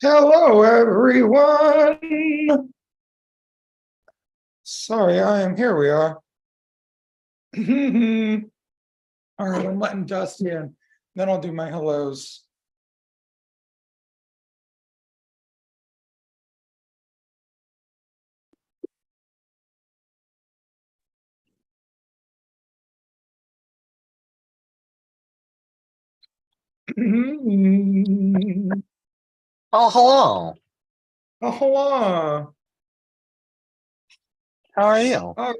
Hello, everyone. Sorry, I am here. We are. All right, I'm letting Dusty in. Then I'll do my hellos. Oh, hello. Oh, hello. How are you? Oh,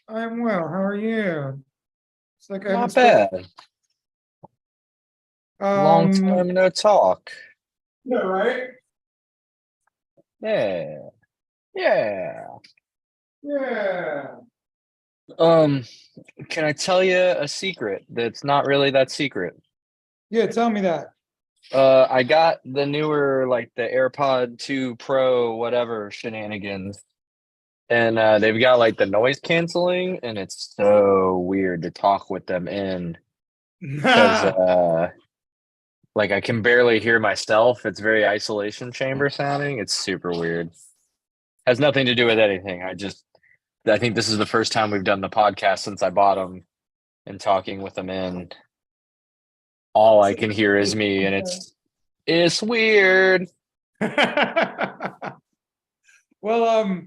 I'm well. How are you? It's like I haven't Not spoken. bad. Long Um, time no talk. yeah, right? Yeah. Yeah. Yeah. Um, can I tell you a secret that's not really that secret? Yeah, tell me that. I got the newer, like the AirPod 2 Pro, whatever shenanigans. And they've got like the noise canceling, and it's so weird to talk with them in because like I can barely hear myself. It's very isolation chamber sounding. It's super weird. Has nothing to do with anything. I think this is the first time we've done the podcast since I bought them and talking with them in. All I can hear is me, and it's weird. Well,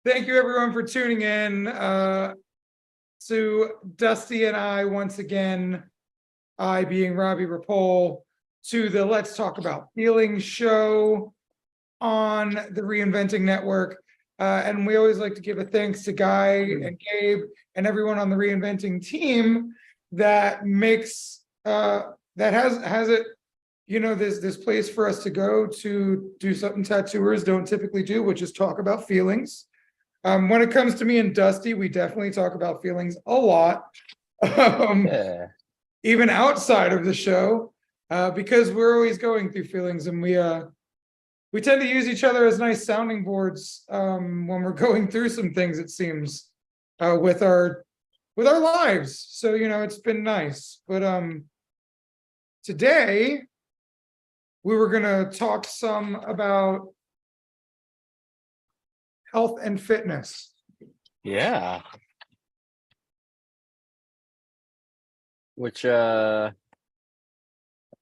thank you everyone for tuning in to Dusty and I once again, I being Robbie Ripoll, to the Let's Talk About Feelings show on the Reinventing Network. And we always like to give a thanks to Guy and Gabe and everyone on the Reinventing team that makes that has it, you know, this place for us to go to do something tattooers don't typically do, which is talk about feelings. When it comes to me and Dusty, we definitely talk about feelings a lot, Yeah. even outside of the show, because we're always going through feelings, and we tend to use each other as nice sounding boards when we're going through some things. It seems with our lives. So you know, it's been nice. But today we were gonna talk some about health and fitness. Yeah. Which in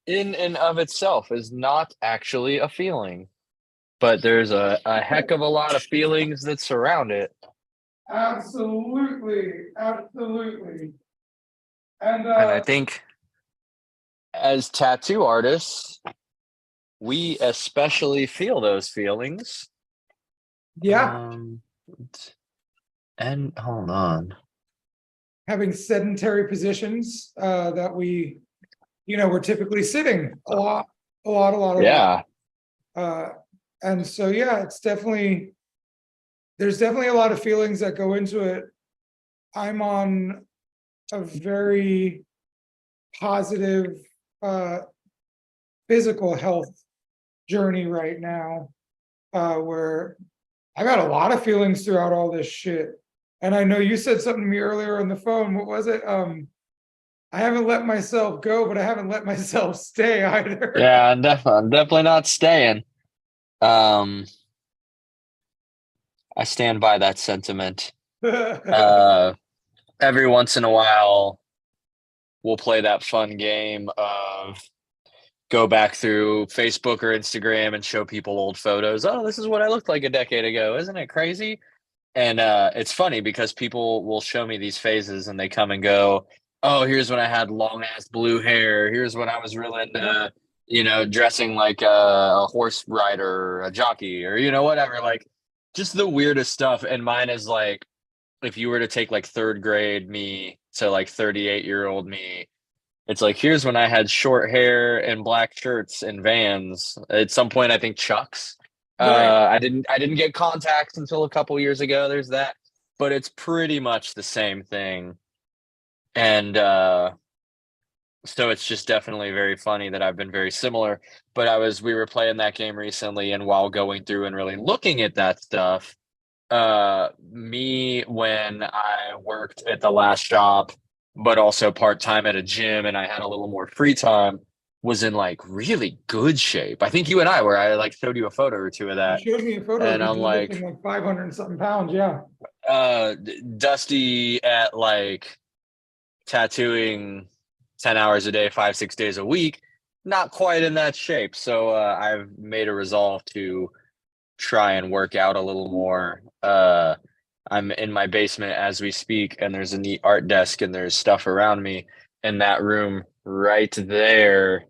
and of itself is not actually a feeling, but there's a heck of a lot of feelings that surround it. Absolutely, absolutely. And And I think as tattoo artists, we especially feel those feelings. yeah, Um, and hold on. having sedentary positions that we, you know, we're typically sitting a lot, a lot. Yeah. Uh, and so, yeah, it's definitely, there's definitely a lot of feelings that go into it. I'm on a very positive physical health journey right now, where I got a lot of feelings throughout all this shit. And I know you said something to me earlier on the phone. What was it? I haven't let myself go, but I haven't let myself stay either. Yeah, I'm definitely not staying. Um, I stand by that sentiment. Uh, every once in a while, we'll play that fun game of go back through Facebook or Instagram and show people old photos. Oh, this is what I looked like a decade ago. Isn't it crazy? And it's funny because people will show me these phases and they come and go. Oh, here's when I had long ass blue hair. Here's when I was real into, dressing like a horse rider or a jockey or, whatever. Like just the weirdest stuff. And mine is like, if you were to take like third grade me to like 38-year-old me, it's like, here's when I had short hair and black shirts and Vans. At some point, I think Chucks. Right. I didn't get contacts until a couple years ago. There's that, but it's pretty much the same thing. And so it's just definitely very funny that I've been very similar. But we were playing that game recently, and while going through and really looking at that stuff, me when I worked at the last job, but also part time at a gym, and I had a little more free time. was in like really good shape. I think you and I were, I like showed you a photo or two of You that. showed me a photo of And you I'm lifting like, like 500 and something pounds. Yeah. Dusty at like tattooing 10 hours a day, 5, 6 days a week, not quite in that shape. So I've made a resolve to try and work out a little more. I'm in my basement as we speak, and there's a neat art desk and there's stuff around me. And that room right there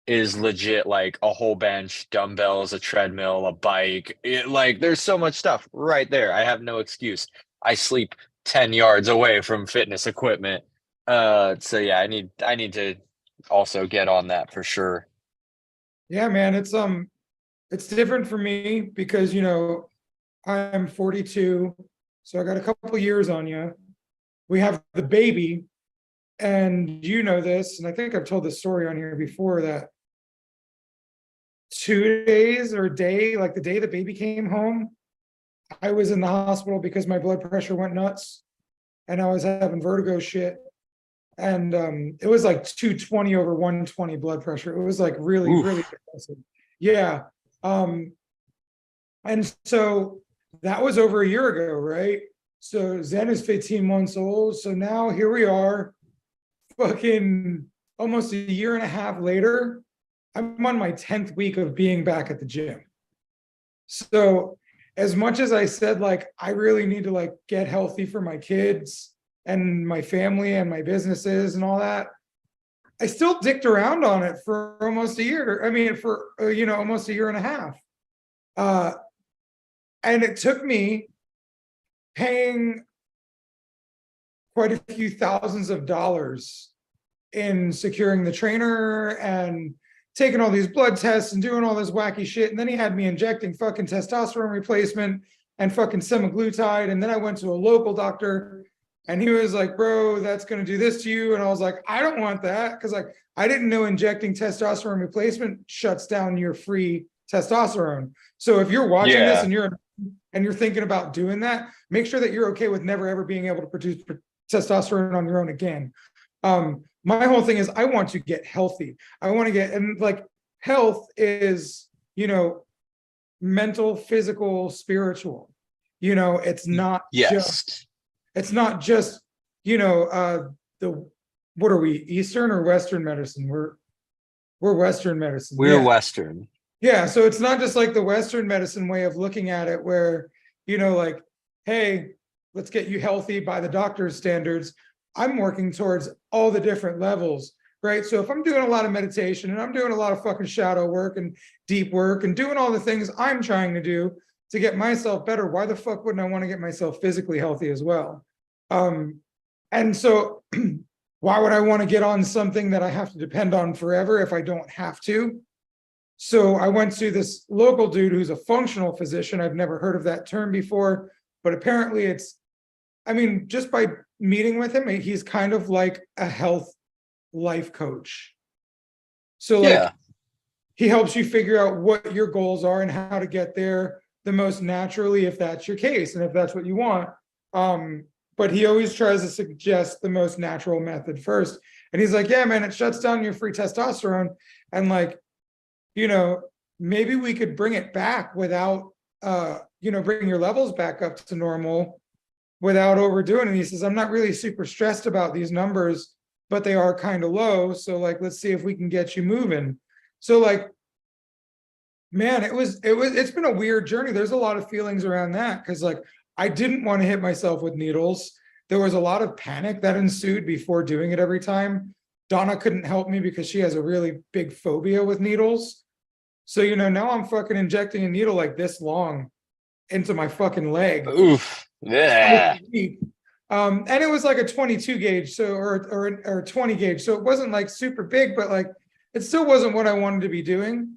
is legit like a whole bench, dumbbells, a treadmill, a bike. Like there's so much stuff right there. I have no excuse. I sleep 10 yards away from fitness equipment. So yeah, I need to also get on that for sure. Yeah, man. It's different for me because, I'm 42. So I got a couple years on you. We have the baby, and you know this, and I think I've told this story on here before that 2 days or a day, like the day the baby came home, I was in the hospital because my blood pressure went nuts and I was having vertigo shit. And it was like 220 over 120 blood pressure. It was like really, really Oof. depressive. Yeah. Um, and so that was over a year ago, right? So Zen is 15 months old. So now here we are, fucking almost a year and a half later. I'm on my 10th week of being back at the gym. So as much as I said, like, I really need to like get healthy for my kids and my family and my businesses and all that, I still dicked around on it for almost a year. I mean, for, almost a year and a half. Uh, and it took me paying quite a few thousands of dollars in securing the trainer and taking all these blood tests and doing all this wacky shit. And then he had me injecting fucking testosterone replacement and fucking semaglutide. And then I went to a local doctor and he was like, bro, that's going to do this to you. And I was like, I don't want that. Cause like, I didn't know injecting testosterone replacement shuts down your free testosterone. So if you're watching this Yeah. and you're thinking about doing that, make sure that you're okay with never ever being able to produce testosterone on your own again. My whole thing is I want to get healthy. I want to get, and like health is, mental, physical, spiritual. It's not Yes. just, the, what are we, Eastern or Western medicine? We're Western medicine. We're Yeah. Western. Yeah. So it's not just like the Western medicine way of looking at it where, like, hey, let's get you healthy by the doctor's standards. I'm working towards all the different levels, right? So if I'm doing a lot of meditation and I'm doing a lot of fucking shadow work and deep work and doing all the things I'm trying to do to get myself better, why the fuck wouldn't I want to get myself physically healthy as well? And so why would I want to get on something that I have to depend on forever if I don't have to? So I went to this local dude who's a functional physician. I've never heard of that term before, but apparently just by meeting with him, he's kind of like a health life coach. So like Yeah. he helps you figure out what your goals are and how to get there the most naturally, if that's your case and if that's what you want. But he always tries to suggest the most natural method first. And he's like, yeah, man, it shuts down your free testosterone. And like, maybe we could bring it back without, bring your levels back up to normal without overdoing it. And he says, I'm not really super stressed about these numbers, but they are kind of low. So like, let's see if we can get you moving. So like, man, it's been a weird journey. There's a lot of feelings around that. Cause like, I didn't want to hit myself with needles. There was a lot of panic that ensued before doing it every time. Donna couldn't help me because she has a really big phobia with needles. So, now I'm fucking injecting a needle like this long into my fucking leg. Oof. Yeah. And it was like a 22 gauge, so or 20 gauge. So it wasn't like super big, but like it still wasn't what I wanted to be doing.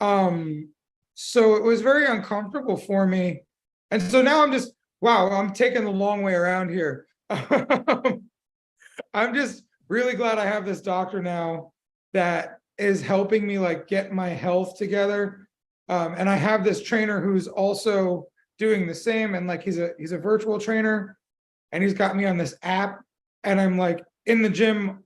So it was very uncomfortable for me. And so now I'm taking the long way around here. I'm just really glad I have this doctor now that is helping me like get my health together. And I have this trainer who's also doing the same. And like, he's a virtual trainer and he's got me on this app and I'm like in the gym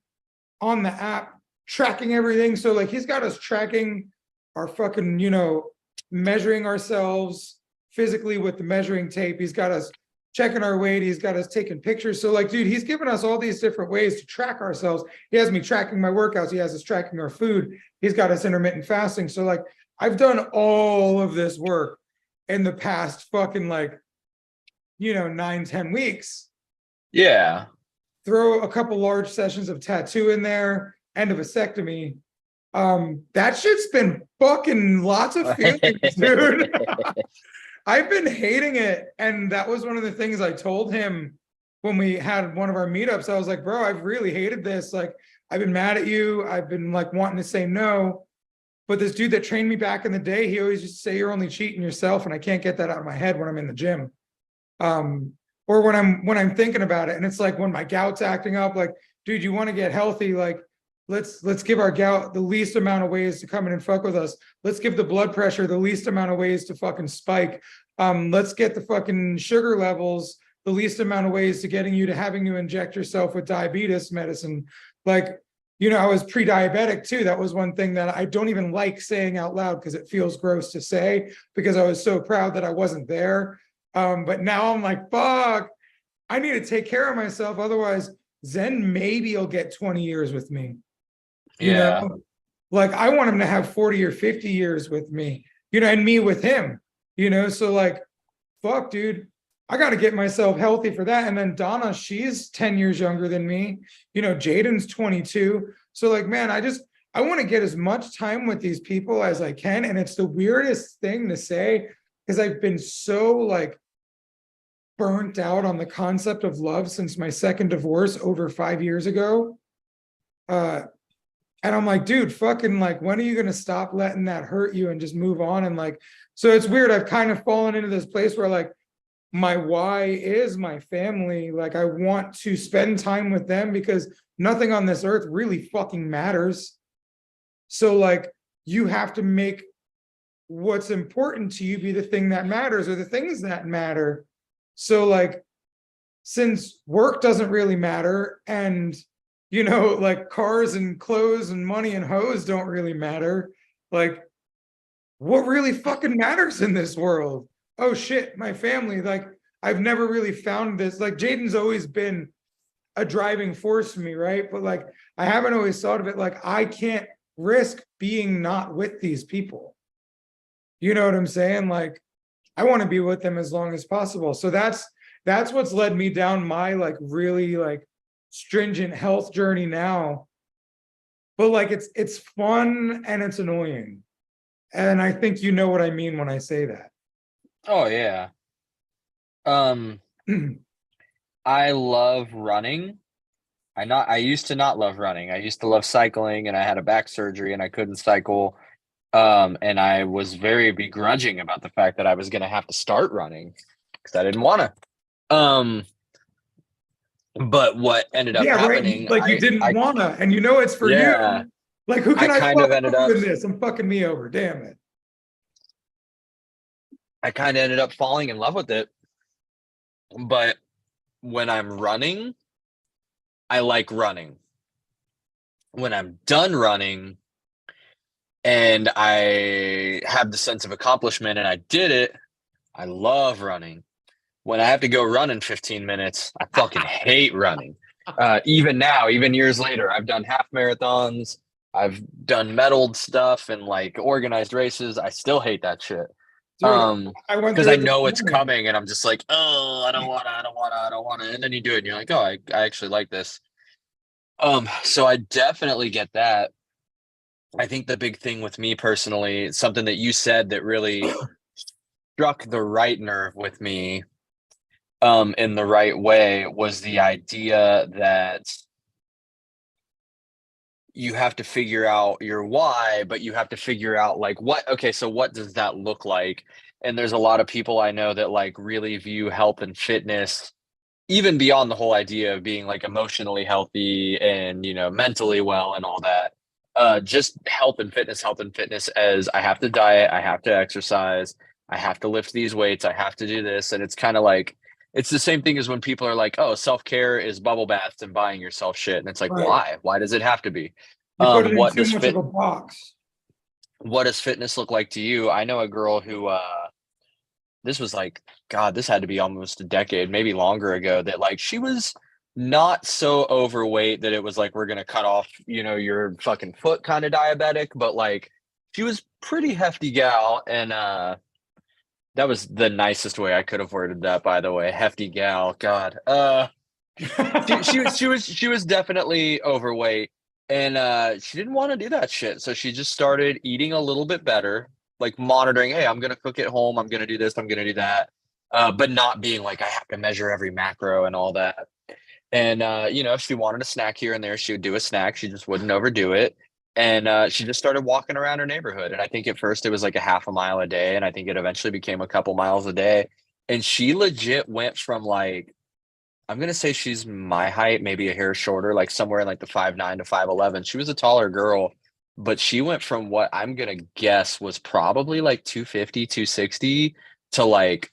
on the app tracking everything. So like he's got us tracking our fucking, you know, measuring ourselves physically with the measuring tape. He's got us checking our weight. He's got us taking pictures. So like, dude, he's given us all these different ways to track ourselves. He has me tracking my workouts. He has us tracking our food. He's got us intermittent fasting. So like, I've done all of this work in the past fucking like, you know, 9-10 weeks. Yeah. Throw a couple large sessions of tattoo in there and a vasectomy. That shit's been fucking lots of feelings, dude. I've been hating it. And that was one of the things I told him when we had one of our meetups. I was like, bro, I've really hated this. Like, I've been mad at you. I've been like wanting to say no. But this dude that trained me back in the day, he always used to say you're only cheating yourself. And I can't get that out of my head when I'm in the gym. Or when I'm thinking about it. And it's like when my gout's acting up, like, dude, you want to get healthy, like, let's give our gout the least amount of ways to come in and fuck with us. Let's give the blood pressure the least amount of ways to fucking spike. Let's get the fucking sugar levels the least amount of ways to getting you to having you inject yourself with diabetes medicine. Like, you know, I was pre-diabetic too. That was one thing that I don't even like saying out loud because it feels gross to say, because I was so proud that I wasn't there. But now I'm like, fuck, I need to take care of myself. Otherwise, Zen maybe he'll get 20 years with me. You know, like I want him to have 40 or 50 years with me, you know, and me with him, you know, so like, fuck, dude, I got to get myself healthy for that. And then Donna, she's 10 years younger than me, you know, Jaden's 22. So like, man, I want to get as much time with these people as I can. And it's the weirdest thing to say because I've been so like burnt out on the concept of love since my second divorce over 5 years ago. And I'm like, dude, fucking like, when are you going to stop letting that hurt you and just move on? And like, so it's weird. I've kind of fallen into this place where like my why is my family. Like I want to spend time with them because nothing on this earth really fucking matters. So like, you have to make what's important to you be the thing that matters or the things that matter. So like, since work doesn't really matter and you know, like cars and clothes and money and hoes don't really matter. Like, what really fucking matters in this world? Oh shit, my family. Like, I've never really found this. Like, Jaden's always been a driving force for me, right? But like, I haven't always thought of it like I can't risk being not with these people. You know what I'm saying? Like, I want to be with them as long as possible. So that's what's led me down my like really like stringent health journey now. But like it's fun and it's annoying. And I think you know what I mean when I say that. Oh yeah. I love running. I used to not love running. I used to love cycling and I had a back surgery and I couldn't cycle. And I was very begrudging about the fact that I was gonna have to start running because I didn't wanna. But what ended up happening, right. Like you didn't wanna, and you know it's for you. Like who can I kind of ended up in this? I'm fucking me over, damn it. I kind of ended up falling in love with it. But when I'm running, I like running. When I'm done running and I have the sense of accomplishment and I did it, I love running. When I have to go run in 15 minutes, I fucking hate running. Even now, even years later, I've done half marathons, I've done medaled stuff and like organized races. I still hate that shit. Because I know it's coming and I'm just like, oh, I don't want to. And then you do it and you're like, oh, I actually like this. So I definitely get that. I think the big thing with me personally, something that you said that really struck the right nerve with me in the right way was the idea that you have to figure out your why, but you have to figure out like so what does that look like? And there's a lot of people I know that like really view health and fitness, even beyond the whole idea of being like emotionally healthy and, you know, mentally well and all that. Just health and fitness as I have to diet, I have to exercise, I have to lift these weights, I have to do this. And it's kind of like, it's the same thing as when people are like, oh, self-care is bubble baths and buying yourself shit. And it's like, why? Why does it have to be? You put it in What too does much of a box. what does fitness look like to you? I know a girl who this was like, God, this had to be almost a decade, maybe longer ago, that like she was not so overweight that it was like we're gonna cut off, your fucking foot kind of diabetic, but like she was pretty hefty gal, and that was the nicest way I could have worded that, by the way. Hefty gal. God. She was definitely overweight, and she didn't want to do that shit. So she just started eating a little bit better, like monitoring, hey, I'm gonna cook at home, I'm gonna do this, I'm gonna do that. But not being like I have to measure every macro and all that. And if she wanted a snack here and there, she would do a snack. She just wouldn't overdo it. And she just started walking around her neighborhood. And I think at first it was like a half a mile a day. And I think it eventually became a couple miles a day. And she legit went from like, I'm gonna say she's my height, maybe a hair shorter, like somewhere in like the 5'9" to 5'11". She was a taller girl, but she went from what I'm gonna guess was probably like 250, 260 to like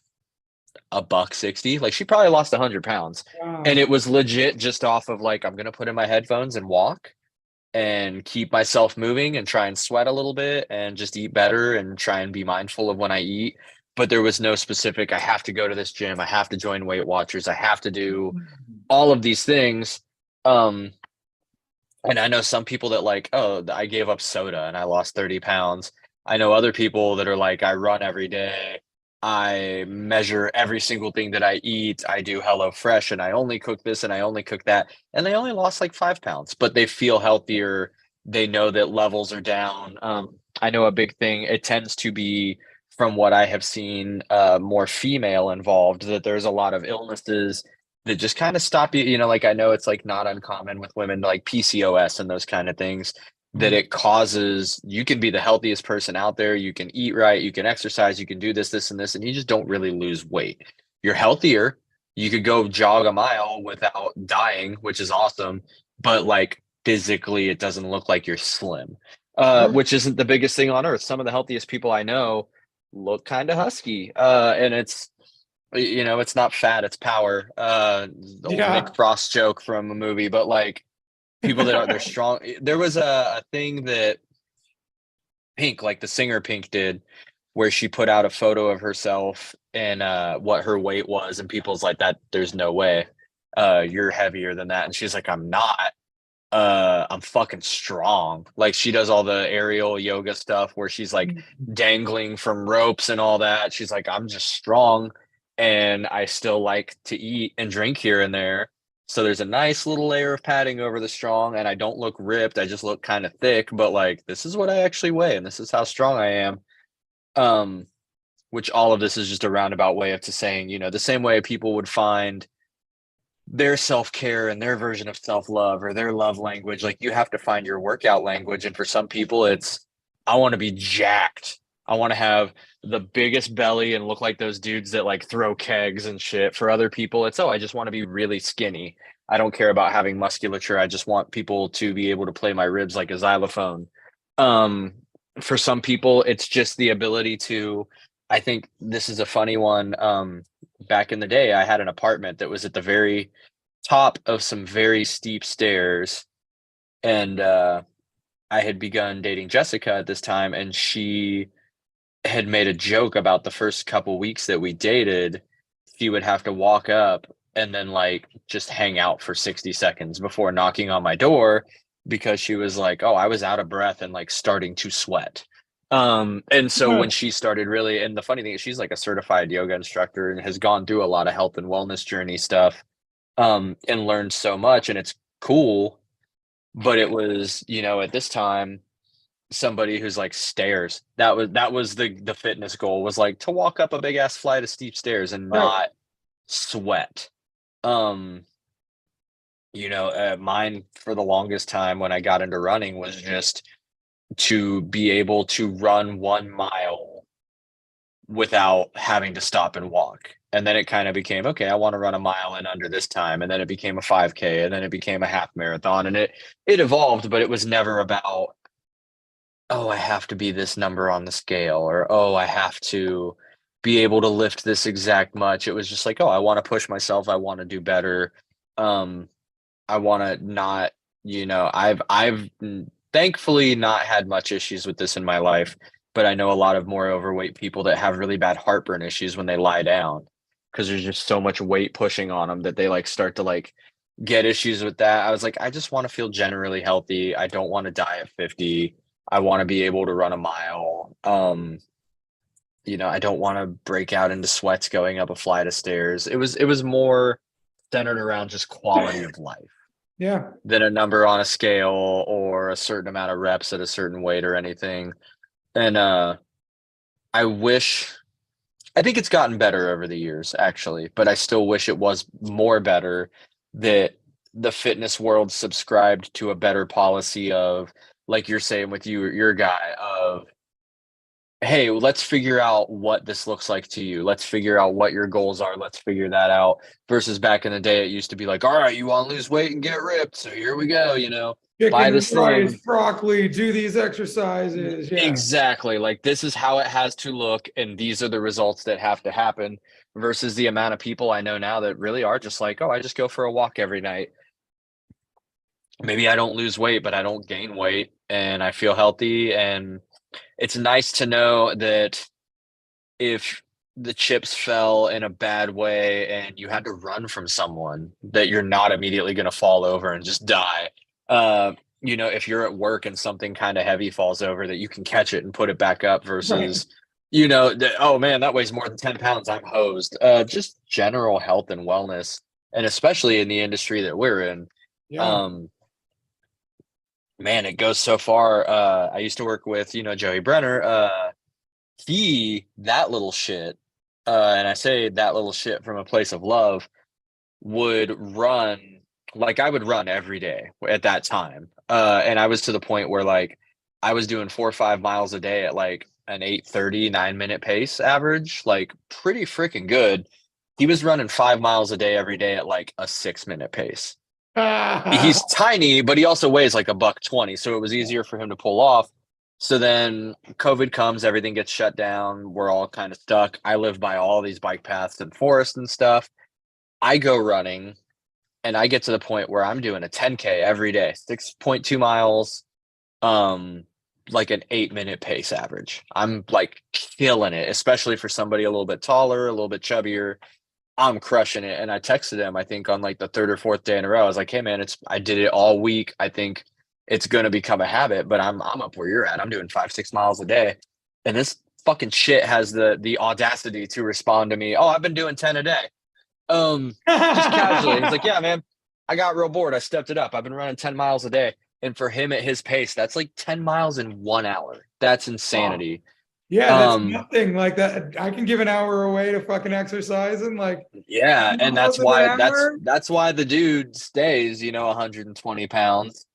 a buck 60. Like she probably lost 100 pounds. And Wow. it was legit just off of like, I'm gonna put in my headphones and walk and keep myself moving and try and sweat a little bit and just eat better and try and be mindful of when I eat. But there was no specific, I have to go to this gym, I have to join Weight Watchers, I have to do all of these things. Um, and I know some people that like, oh, I gave up soda and I lost 30 pounds. I know other people that are like, I run every day. I measure every single thing that I eat. I do Hello Fresh and I only cook this and I only cook that. And they only lost like 5 pounds, but they feel healthier. They know that levels are down. I know a big thing, it tends to be, from what I have seen, more female involved, that there's a lot of illnesses that just kind of stop you. Like I know it's like not uncommon with women, like PCOS and those kind of things, that it causes. You can be the healthiest person out there, you can eat right, you can exercise, you can do this and this, and you just don't really lose weight. You're healthier, you could go jog a mile without dying, which is awesome, but like physically it doesn't look like you're slim, Sure. which isn't the biggest thing on earth. Some of the healthiest people I know look kind of husky, and it's not fat, it's power. The old Yeah. Nick Frost joke from a movie, but like people that are they're strong. There was a thing that Pink, like the singer Pink, did, where she put out a photo of herself and what her weight was, and people's like, that there's no way. You're heavier than that. And she's like, I'm not. I'm fucking strong. Like she does all the aerial yoga stuff where she's like dangling from ropes and all that. She's like, I'm just strong and I still like to eat and drink here and there. So there's a nice little layer of padding over the strong, and I don't look ripped. I just look kind of thick, but like this is what I actually weigh and this is how strong I am. Um, which all of this is just a roundabout way of to saying, the same way people would find their self-care and their version of self-love or their love language, like you have to find your workout language. And for some people it's, I want to be jacked, I want to have the biggest belly and look like those dudes that like throw kegs and shit. For other people it's, oh, I just want to be really skinny, I don't care about having musculature, I just want people to be able to play my ribs like a xylophone. um for some people it's just the ability to, I think this is a funny one. Back in the day I had an apartment that was at the very top of some very steep stairs, and I had begun dating Jessica at this time, and she had made a joke about the first couple weeks that we dated. She would have to walk up and then like just hang out for 60 seconds before knocking on my door, because she was like, oh, I was out of breath and like starting to sweat. And so when she started really, and the funny thing is she's like a certified yoga instructor and has gone through a lot of health and wellness journey stuff, and learned so much, and it's cool. But it was, at this time, somebody who's like stairs. That was the fitness goal, was like to walk up a big ass flight of steep stairs and Right. not sweat. Um, Mine for the longest time when I got into running was just to be able to run 1 mile without having to stop and walk. And then it kind of became, okay, I want to run a mile in under this time. And then it became a 5K, and then it became a half marathon, and it evolved, but it was never about, oh, I have to be this number on the scale, or oh, I have to be able to lift this exact much. It was just like, oh, I want to push myself, I want to do better. I want to not, I've thankfully not had much issues with this in my life, but I know a lot of more overweight people that have really bad heartburn issues when they lie down because there's just so much weight pushing on them that they like start to like get issues with that. I was like, I just want to feel generally healthy. I don't want to die at 50. I want to be able to run a mile. I don't want to break out into sweats going up a flight of stairs. It was more centered around just quality of life Yeah. than a number on a scale or a certain amount of reps at a certain weight or anything. And I think it's gotten better over the years, actually, but I still wish it was more better that the fitness world subscribed to a better policy of, like you're saying with your guy, of, hey, let's figure out what this looks like to you. Let's figure out what your goals are. Let's figure that out. Versus back in the day, it used to be like, all right, you want to lose weight and get ripped. So here we go, buy Chicken, this rice, thing. broccoli, do these exercises. Yeah. Exactly. Like this is how it has to look, and these are the results that have to happen. Versus the amount of people I know now that really are just like, oh, I just go for a walk every night. Maybe I don't lose weight, but I don't gain weight and I feel healthy. And it's nice to know that if the chips fell in a bad way and you had to run from someone, that you're not immediately going to fall over and just die. If you're at work and something kind of heavy falls over, that you can catch it and put it back up versus, oh man, that weighs more than 10 pounds. I'm hosed. Just general health and wellness. And especially in the industry that we're in, Yeah. man, it goes so far. I used to work with, Joey Brenner. That little shit, and I say that little shit from a place of love, would run like I would run every day at that time. And I was to the point where like I was doing 4 or 5 miles a day at like an 8:30, 9-minute pace average, like pretty freaking good. He was running 5 miles a day every day at like a 6-minute pace. He's tiny, but he also weighs like $120, so it was easier for him to pull off. So then COVID comes, everything gets shut down. We're all kind of stuck. I live by all these bike paths and forest and stuff. I go running and I get to the point where I'm doing a 10K every day, 6.2 miles, like an 8-minute pace average. I'm like killing it, especially for somebody a little bit taller, a little bit chubbier. I'm crushing it. And I texted him, I think on like the 3rd or 4th day in a row. I was like, hey man, I did it all week. I think it's going to become a habit, but I'm up where you're at. I'm doing 5-6 miles a day. And this fucking shit has the audacity to respond to me. Oh, I've been doing 10 a day. Just casually. He's like, yeah, man, I got real bored. I stepped it up. I've been running 10 miles a day. And for him at his pace, that's like 10 miles in 1 hour. That's insanity. Yeah, that's nothing like that. I can give an hour away to fucking exercise and like, yeah, and that's why the dude stays, 120 pounds.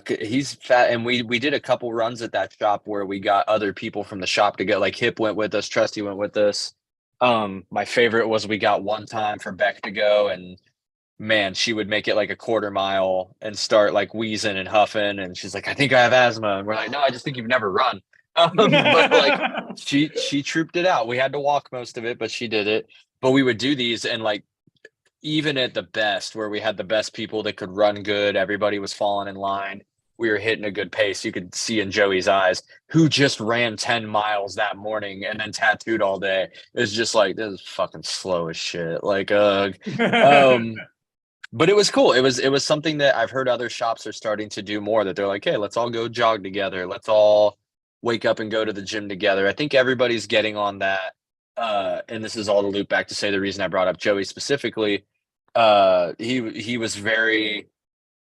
He's fat, and we did a couple runs at that shop where we got other people from the shop to go. Like Hip went with us, Trusty went with us. My favorite was we got one time for Beck to go, and man, she would make it like a quarter mile and start like wheezing and huffing, and she's like, I think I have asthma, and we're like, no, I just think you've never run. But like she trooped it out. We had to walk most of it, but she did it. But we would do these, and like even at the best, where we had the best people that could run good, everybody was falling in line. We were hitting a good pace. You could see in Joey's eyes, who just ran 10 miles that morning and then tattooed all day. It was just like, this is fucking slow as shit. Like, but it was cool. It was something that I've heard other shops are starting to do more, that they're like, hey, let's all go jog together. Let's all wake up and go to the gym together. I think everybody's getting on that. And this is all to loop back to say the reason I brought up Joey specifically. He was very,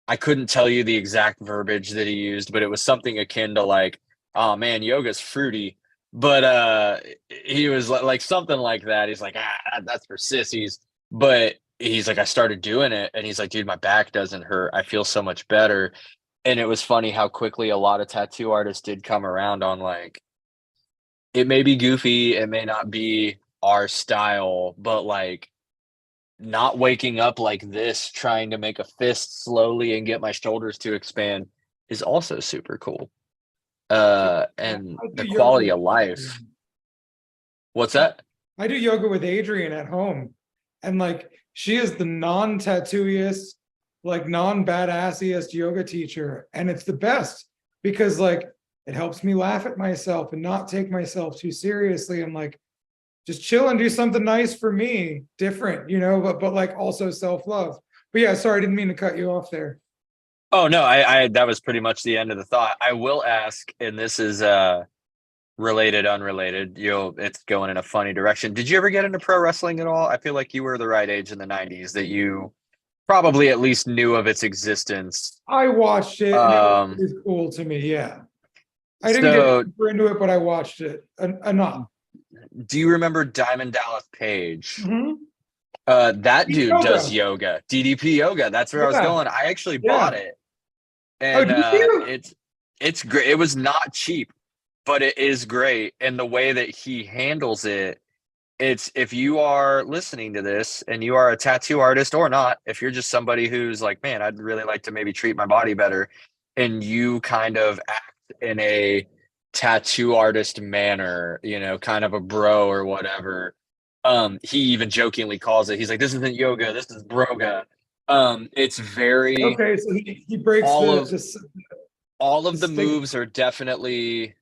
I couldn't tell you the exact verbiage that he used, but it was something akin to like, oh man, yoga's fruity. But he was like something like that. He's like, that's for sissies. But he's like, I started doing it, and he's like, dude, my back doesn't hurt. I feel so much better. And it was funny how quickly a lot of tattoo artists did come around on like, it may be goofy, it may not be our style, but like not waking up like this, trying to make a fist slowly and get my shoulders to expand is also super cool. And the quality of life. What's that? I do yoga with Adrian at home, and like she is the non-tattooiest, like non-badassiest yoga teacher, and it's the best. because like it helps me laugh at myself and not take myself too seriously and like just chill and do something nice for me, different, but like also self-love. But yeah, sorry, I didn't mean to cut you off there. Oh no, I that was pretty much the end of the thought. I will ask, and this is related, unrelated. It's going in a funny direction. Did you ever get into pro wrestling at all? I feel like you were the right age in the 90s that you probably at least knew of its existence. I watched it and it was cool to me, yeah. I didn't get super into it, but I watched it enough. Do you remember Diamond Dallas Page? Mm-hmm. That dude does yoga. DDP yoga. That's where I was going. I actually bought it. And it's great. It was not cheap, but it is great. And the way that he handles it, it's, if you are listening to this and you are a tattoo artist or not, if you're just somebody who's like, man, I'd really like to maybe treat my body better, and you kind of act in a tattoo artist manner, kind of a bro or whatever. He even jokingly calls it, he's like, this isn't yoga, this is broga. It's very okay, so he breaks all of the moves are definitely,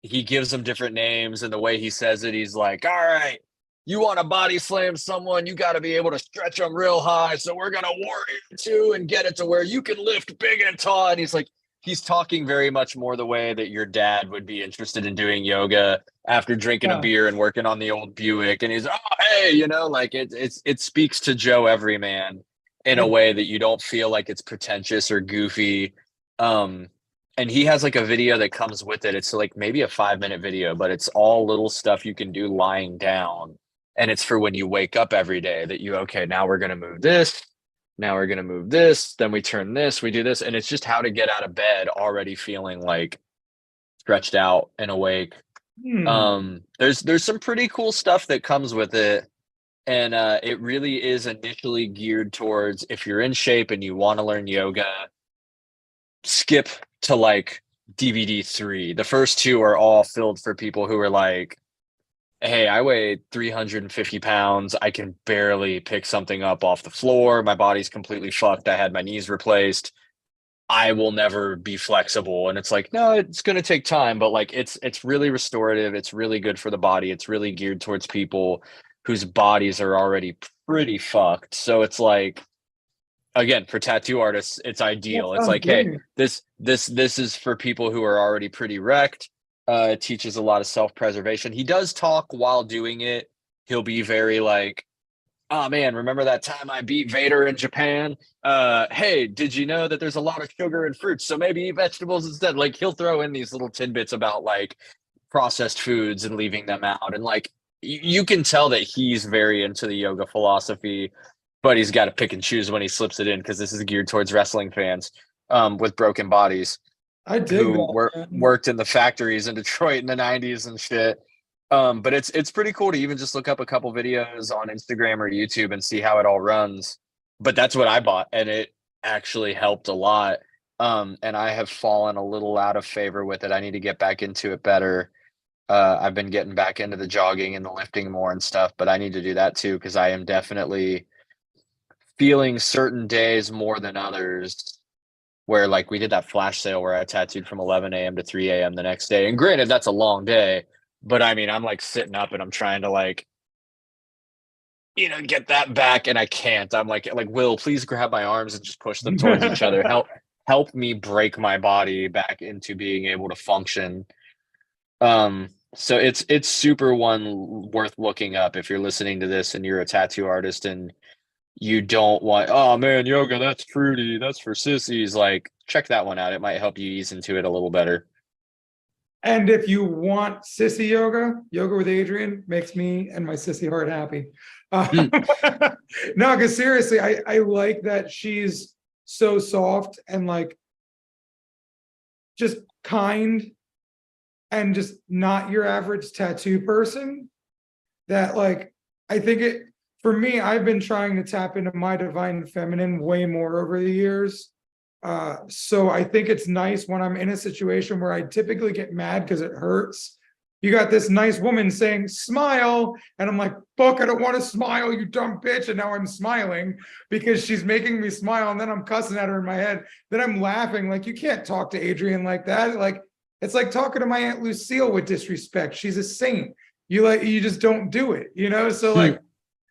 he gives them different names, and the way he says it, he's like, all right, you want to body slam someone, you got to be able to stretch them real high, so we're gonna warrior two and get it to where you can lift big and tall. And he's like, he's talking very much more the way that your dad would be interested in doing yoga after drinking a beer and working on the old Buick. And he's, oh, hey, like it speaks to Joe Everyman in a way that you don't feel like it's pretentious or goofy. And he has like a video that comes with it. It's like maybe a 5-minute video, but it's all little stuff you can do lying down. And it's for when you wake up every day that okay, now we're going to move this. Now we're going to move this. Then we turn this, we do this. And it's just how to get out of bed already feeling like stretched out and awake. There's some pretty cool stuff that comes with it. And it really is initially geared towards, if you're in shape and you want to learn yoga, skip to like DVD 3. The first 2 are all filled for people who are like, hey, I weigh 350 pounds. I can barely pick something up off the floor. My body's completely fucked. I had my knees replaced. I will never be flexible. And it's like, no, it's going to take time, but like, it's really restorative. It's really good for the body. It's really geared towards people whose bodies are already pretty fucked. So it's like, again, for tattoo artists, it's ideal. It's like, hey, this is for people who are already pretty wrecked. It teaches a lot of self-preservation. He does talk while doing it. He'll be very like, oh man, remember that time I beat Vader in Japan? Hey, did you know that there's a lot of sugar in fruits? So maybe eat vegetables instead. Like, he'll throw in these little tidbits about like processed foods and leaving them out. And like, you can tell that he's very into the yoga philosophy, but he's got to pick and choose when he slips it in, because this is geared towards wrestling fans with broken bodies. I did worked in the factories in Detroit in the 90s and shit. But it's pretty cool to even just look up a couple videos on Instagram or YouTube and see how it all runs. But that's what I bought, and it actually helped a lot. And I have fallen a little out of favor with it. I need to get back into it better. I've been getting back into the jogging and the lifting more and stuff, but I need to do that too, because I am definitely feeling certain days more than others, where like we did that flash sale where I tattooed from 11 a.m. to 3 a.m. the next day. And granted, that's a long day, but I mean, I'm like sitting up and I'm trying to like, get that back, and I can't. I'm like, Will, please grab my arms and just push them towards each other. Help me break my body back into being able to function. So it's super worth looking up if you're listening to this and you're a tattoo artist and you don't want, oh man, yoga, that's fruity, that's for sissies. Like, check that one out. It might help you ease into it a little better. And if you want sissy yoga with Adrian makes me and my sissy heart happy. No, because seriously, I like that she's so soft and like just kind and just not your average tattoo person. That like, I think for me, I've been trying to tap into my divine feminine way more over the years. So I think it's nice when I'm in a situation where I typically get mad because it hurts, you got this nice woman saying, smile. And I'm like, fuck, I don't want to smile, you dumb bitch. And now I'm smiling because she's making me smile. And then I'm cussing at her in my head. Then I'm laughing. Like, you can't talk to Adrian like that. Like, it's like talking to my Aunt Lucille with disrespect. She's a saint. You just don't do it, you know? So like,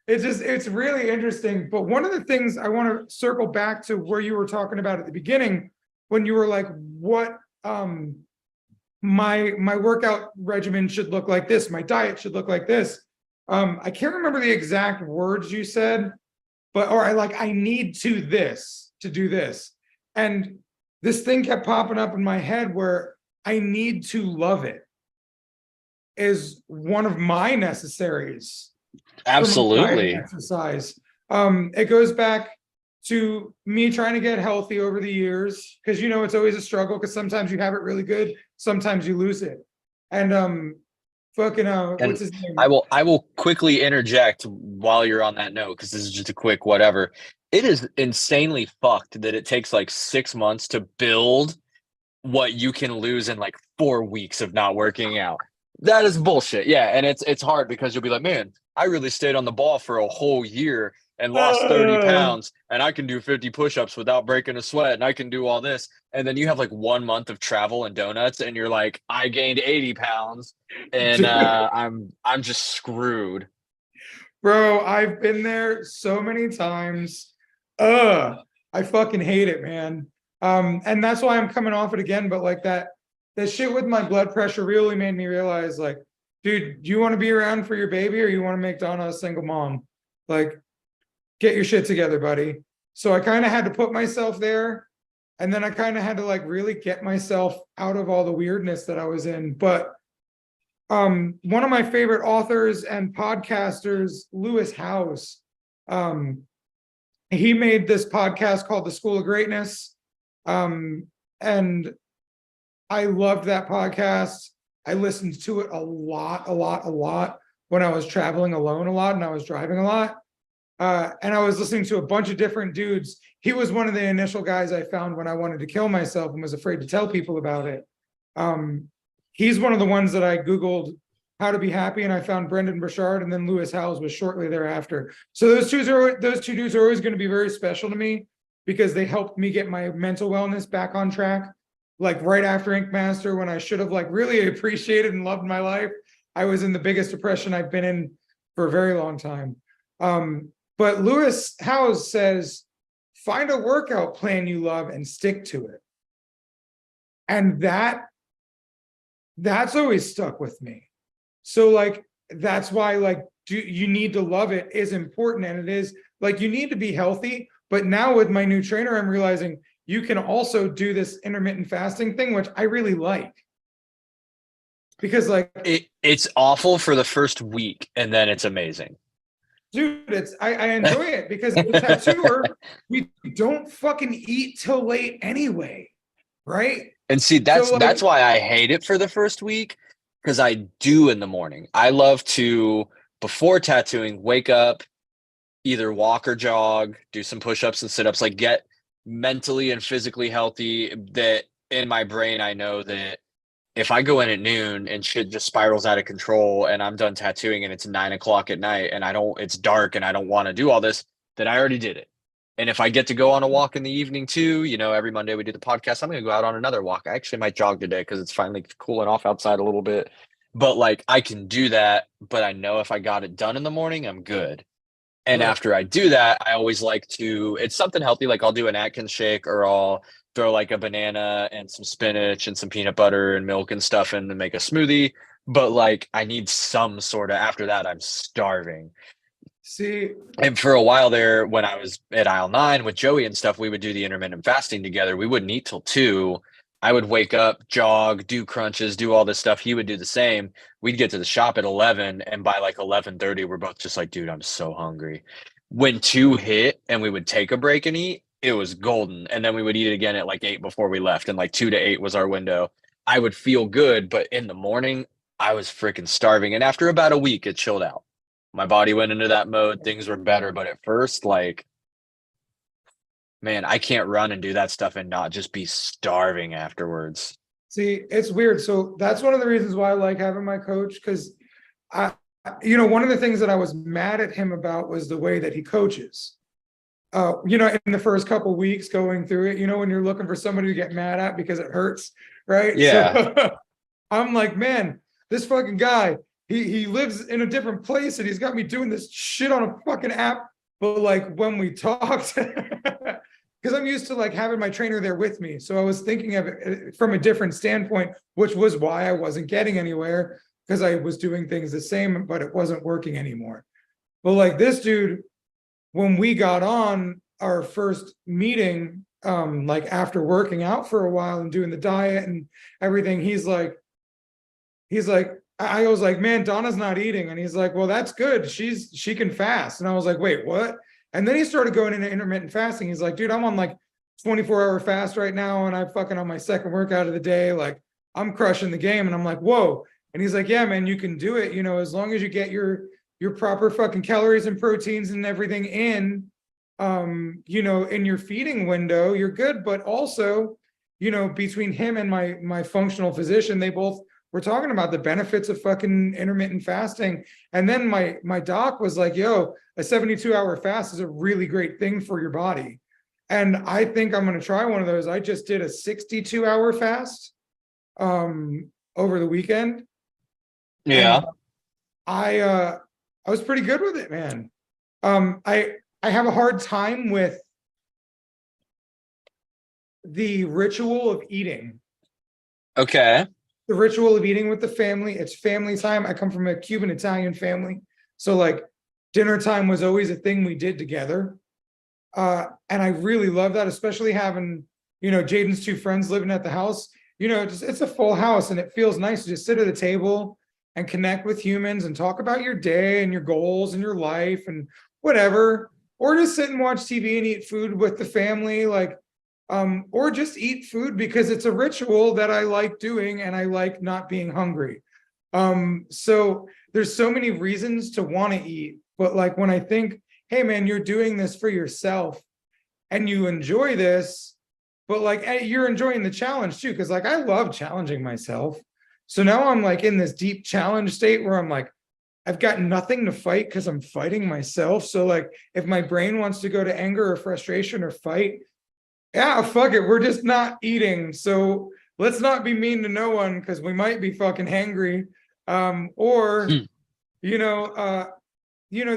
it's really interesting. But one of the things I want to circle back to where you were talking about at the beginning, when you were like, what, my workout regimen should look like this, my diet should look like this. I can't remember the exact words you said, but, or I need to do this. And this thing kept popping up in my head where I need to love it is one of my necessaries. Absolutely. Exercise. It goes back to me trying to get healthy over the years, because you know it's always a struggle, because sometimes you have it really good, sometimes you lose it. And what's his name? I will quickly interject while you're on that note, because this is just a quick whatever. It is insanely fucked that it takes like 6 months to build what you can lose in like 4 weeks of not working out. That is bullshit. Yeah, and it's hard because you'll be like, man, I really stayed on the ball for a whole year and lost 30 pounds, and I can do 50 push-ups without breaking a sweat, and I can do all this. And then you have like 1 month of travel and donuts, and you're like, I gained 80 pounds, and I'm just screwed. Bro, I've been there so many times. I fucking hate it, man. And that's why I'm coming off it again. But like that shit with my blood pressure really made me realize, like, dude, do you want to be around for your baby, or you want to make Donna a single mom? Like, get your shit together, buddy. So I kind of had to put myself there. And then I kind of had to like really get myself out of all the weirdness that I was in. But one of my favorite authors and podcasters, Lewis Howes, he made this podcast called The School of Greatness. And I loved that podcast. I listened to it a lot when I was traveling alone a lot and I was driving a lot. And I was listening to a bunch of different dudes. He was one of the initial guys I found when I wanted to kill myself and was afraid to tell people about it. He's one of the ones that I Googled how to be happy, and I found Brendan Burchard, and then Lewis Howes was shortly thereafter. So those two dudes are always going to be very special to me because they helped me get my mental wellness back on track. Like right after Ink Master, when I should have like really appreciated and loved my life, I was in the biggest depression I've been in for a very long time. But Lewis Howes says, find a workout plan you love and stick to it. And that's always stuck with me. So like, that's why like, you need to love it is important. And it is like, you need to be healthy. But now with my new trainer, I'm realizing you can also do this intermittent fasting thing, which I really like. Because like it's awful for the first week, and then it's amazing. Dude, I enjoy it because as a tattooer, we don't fucking eat till late anyway, right? And see, that's why I hate it for the first week, because I do in the morning. I love to, before tattooing, wake up, either walk or jog, do some push-ups and sit-ups, like get mentally and physically healthy. That in my brain, I know that if I go in at noon and shit just spirals out of control and I'm done tattooing and it's 9 o'clock at night and it's dark and I don't want to do all this, that I already did it. And if I get to go on a walk in the evening too, you know, every Monday we do the podcast, I'm going to go out on another walk. I actually might jog today because it's finally cooling off outside a little bit. But like, I can do that, but I know if I got it done in the morning, I'm good. And after I do that, I always like to, it's something healthy. Like I'll do an Atkins shake, or I'll throw like a banana and some spinach and some peanut butter and milk and stuff in to make a smoothie. But like, I need some sort of, after that, I'm starving. See, and for a while there, when I was at aisle 9 with Joey and stuff, we would do the intermittent fasting together. We wouldn't eat till 2. I would wake up, jog, do crunches, do all this stuff. He would do the same. We'd get to the shop at 11, and by like 11:30, we're both just like, dude, I'm so hungry. When 2 hit and we would take a break and eat, it was golden. And then we would eat it again at like 8 before we left. And like 2 to 8 was our window. I would feel good, but in the morning, I was freaking starving. And after about a week, it chilled out. My body went into that mode. Things were better. But at first, like, man, I can't run and do that stuff and not just be starving afterwards. See, it's weird. So that's one of the reasons why I like having my coach, because one of the things that I was mad at him about was the way that he coaches. In the first couple of weeks going through it, when you're looking for somebody to get mad at because it hurts, right? Yeah. So I'm like, man, this fucking guy, he lives in a different place and he's got me doing this shit on a fucking app. But like when we talked, because I'm used to like having my trainer there with me. So I was thinking of it from a different standpoint, which was why I wasn't getting anywhere, because I was doing things the same, but it wasn't working anymore. But like this dude, when we got on our first meeting, like after working out for a while and doing the diet and everything, he's like, I was like, man, Donna's not eating. And he's like, well, that's good. She can fast. And I was like, wait, what? And then he started going into intermittent fasting. He's like, dude, I'm on like 24-hour fast right now. And I'm fucking on my second workout of the day. Like I'm crushing the game. And I'm like, whoa. And he's like, yeah, man, you can do it. As long as you get your proper fucking calories and proteins and everything in your feeding window, you're good. But also, between him and my functional physician, they both were talking about the benefits of fucking intermittent fasting. And then my doc was like, yo, a 72-hour fast is a really great thing for your body. And I think I'm going to try one of those. I just did a 62-hour fast over the weekend. Yeah. I was pretty good with it, man. I have a hard time with the ritual of eating. Okay. The ritual of eating with the family. It's family time. I come from a Cuban Italian family. So like dinner time was always a thing we did together. And I really love that, especially having, Jaden's two friends living at the house. It's a full house and it feels nice to just sit at the table and connect with humans and talk about your day and your goals and your life and whatever, or just sit and watch TV and eat food with the family, or just eat food because it's a ritual that I like doing and I like not being hungry. So there's so many reasons to want to eat, but like when I think, hey man, you're doing this for yourself and you enjoy this, but like you're enjoying the challenge too, because like I love challenging myself. So now I'm like in this deep challenge state where I'm like, I've got nothing to fight because I'm fighting myself. So like if my brain wants to go to anger or frustration or fight, yeah, fuck it. We're just not eating. So let's not be mean to no one because we might be fucking hangry.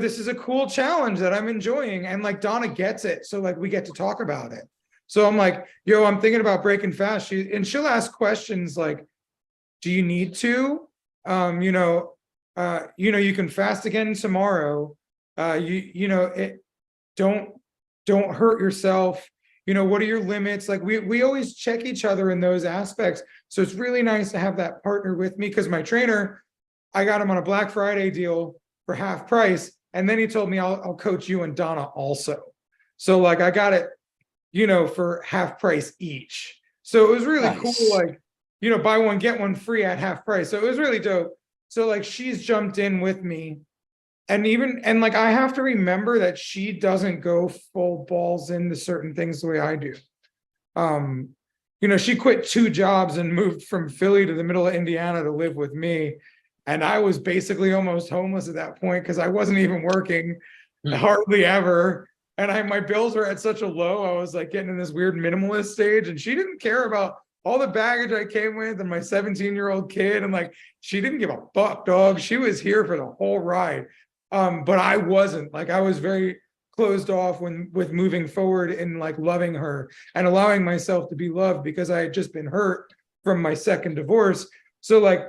This is a cool challenge that I'm enjoying. And like Donna gets it. So like we get to talk about it. So I'm like, yo, I'm thinking about breaking fast. She'll ask questions like, do you need to? You can fast again tomorrow. Don't hurt yourself. What are your limits? Like we always check each other in those aspects. So it's really nice to have that partner with me because my trainer, I got him on a Black Friday deal for half price. And then he told me I'll coach you and Donna also. So like I got it, for half price each. So it was really cool. Like, buy one, get one free at half price. So it was really dope. So like she's jumped in with me. And like I have to remember that she doesn't go full balls into certain things the way I do. She quit 2 jobs and moved from Philly to the middle of Indiana to live with me. And I was basically almost homeless at that point because I wasn't even working hardly ever. And my bills were at such a low, I was like getting in this weird minimalist stage. And she didn't care about all the baggage I came with and my 17-year-old kid. And like, she didn't give a fuck, dog. She was here for the whole ride. But I wasn't. Like, I was very closed off with moving forward and like loving her and allowing myself to be loved because I had just been hurt from my second divorce. So like,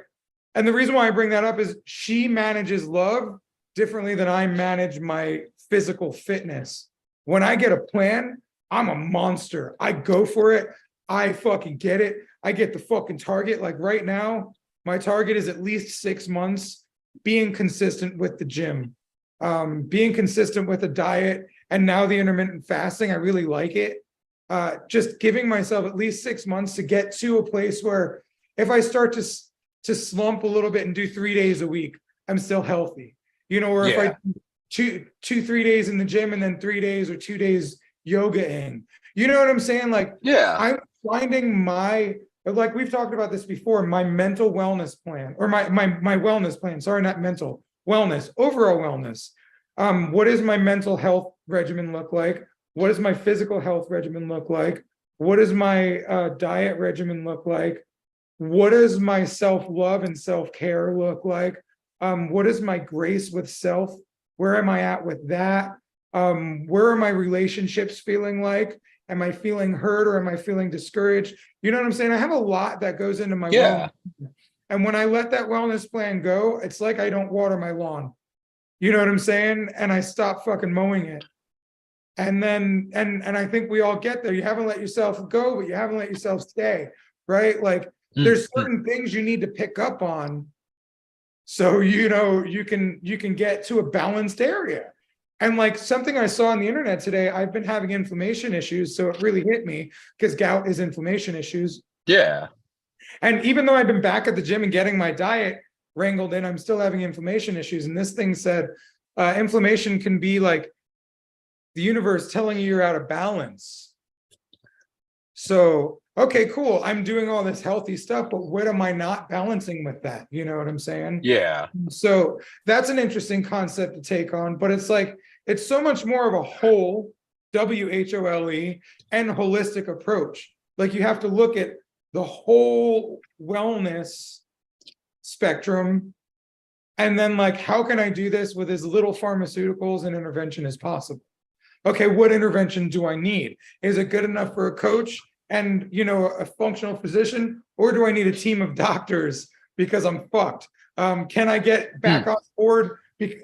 and the reason why I bring that up is she manages love differently than I manage my physical fitness. When I get a plan, I'm a monster. I go for it. I fucking get it. I get the fucking target. Like right now, my target is at least 6 months being consistent with the gym, being consistent with a diet. And now the intermittent fasting, I really like it. Just giving myself at least 6 months to get to a place where if I start to slump a little bit and do 3 days a week, I'm still healthy, or if I do 3 days in the gym and then 3 days or 2 days yoga in, you know what I'm saying? Like, yeah, I'm finding my but like we've talked about this before, my mental wellness plan, or my wellness plan, sorry, not mental, wellness, overall wellness. What does my mental health regimen look like? What does my physical health regimen look like? What does my diet regimen look like? What does my self-love and self-care look like? What is my grace with self? Where am I at with that? Where are my relationships feeling like? Am I feeling hurt or am I feeling discouraged? You know what I'm saying? I have a lot that goes into my wellness. And when I let that wellness plan go, it's like I don't water my lawn. You know what I'm saying? And I stop fucking mowing it. And then, and I think we all get there. You haven't let yourself go, but you haven't let yourself stay, right? Like there's certain things you need to pick up on. So, you know, you can get to a balanced area. And like something I saw on the internet today, I've been having inflammation issues. So it really hit me because gout is inflammation issues. Yeah. And even though I've been back at the gym and getting my diet wrangled in, I'm still having inflammation issues. And this thing said, inflammation can be like the universe telling you you're out of balance. So, okay, cool. I'm doing all this healthy stuff, but what am I not balancing with that? You know what I'm saying? Yeah. So that's an interesting concept to take on, but it's like, it's so much more of a whole, WHOLE, and holistic approach. Like you have to look at the whole wellness spectrum. And then like, how can I do this with as little pharmaceuticals and intervention as possible? Okay, what intervention do I need? Is it good enough for a coach and, you know, a functional physician, or do I need a team of doctors because I'm fucked? Can I get back on board?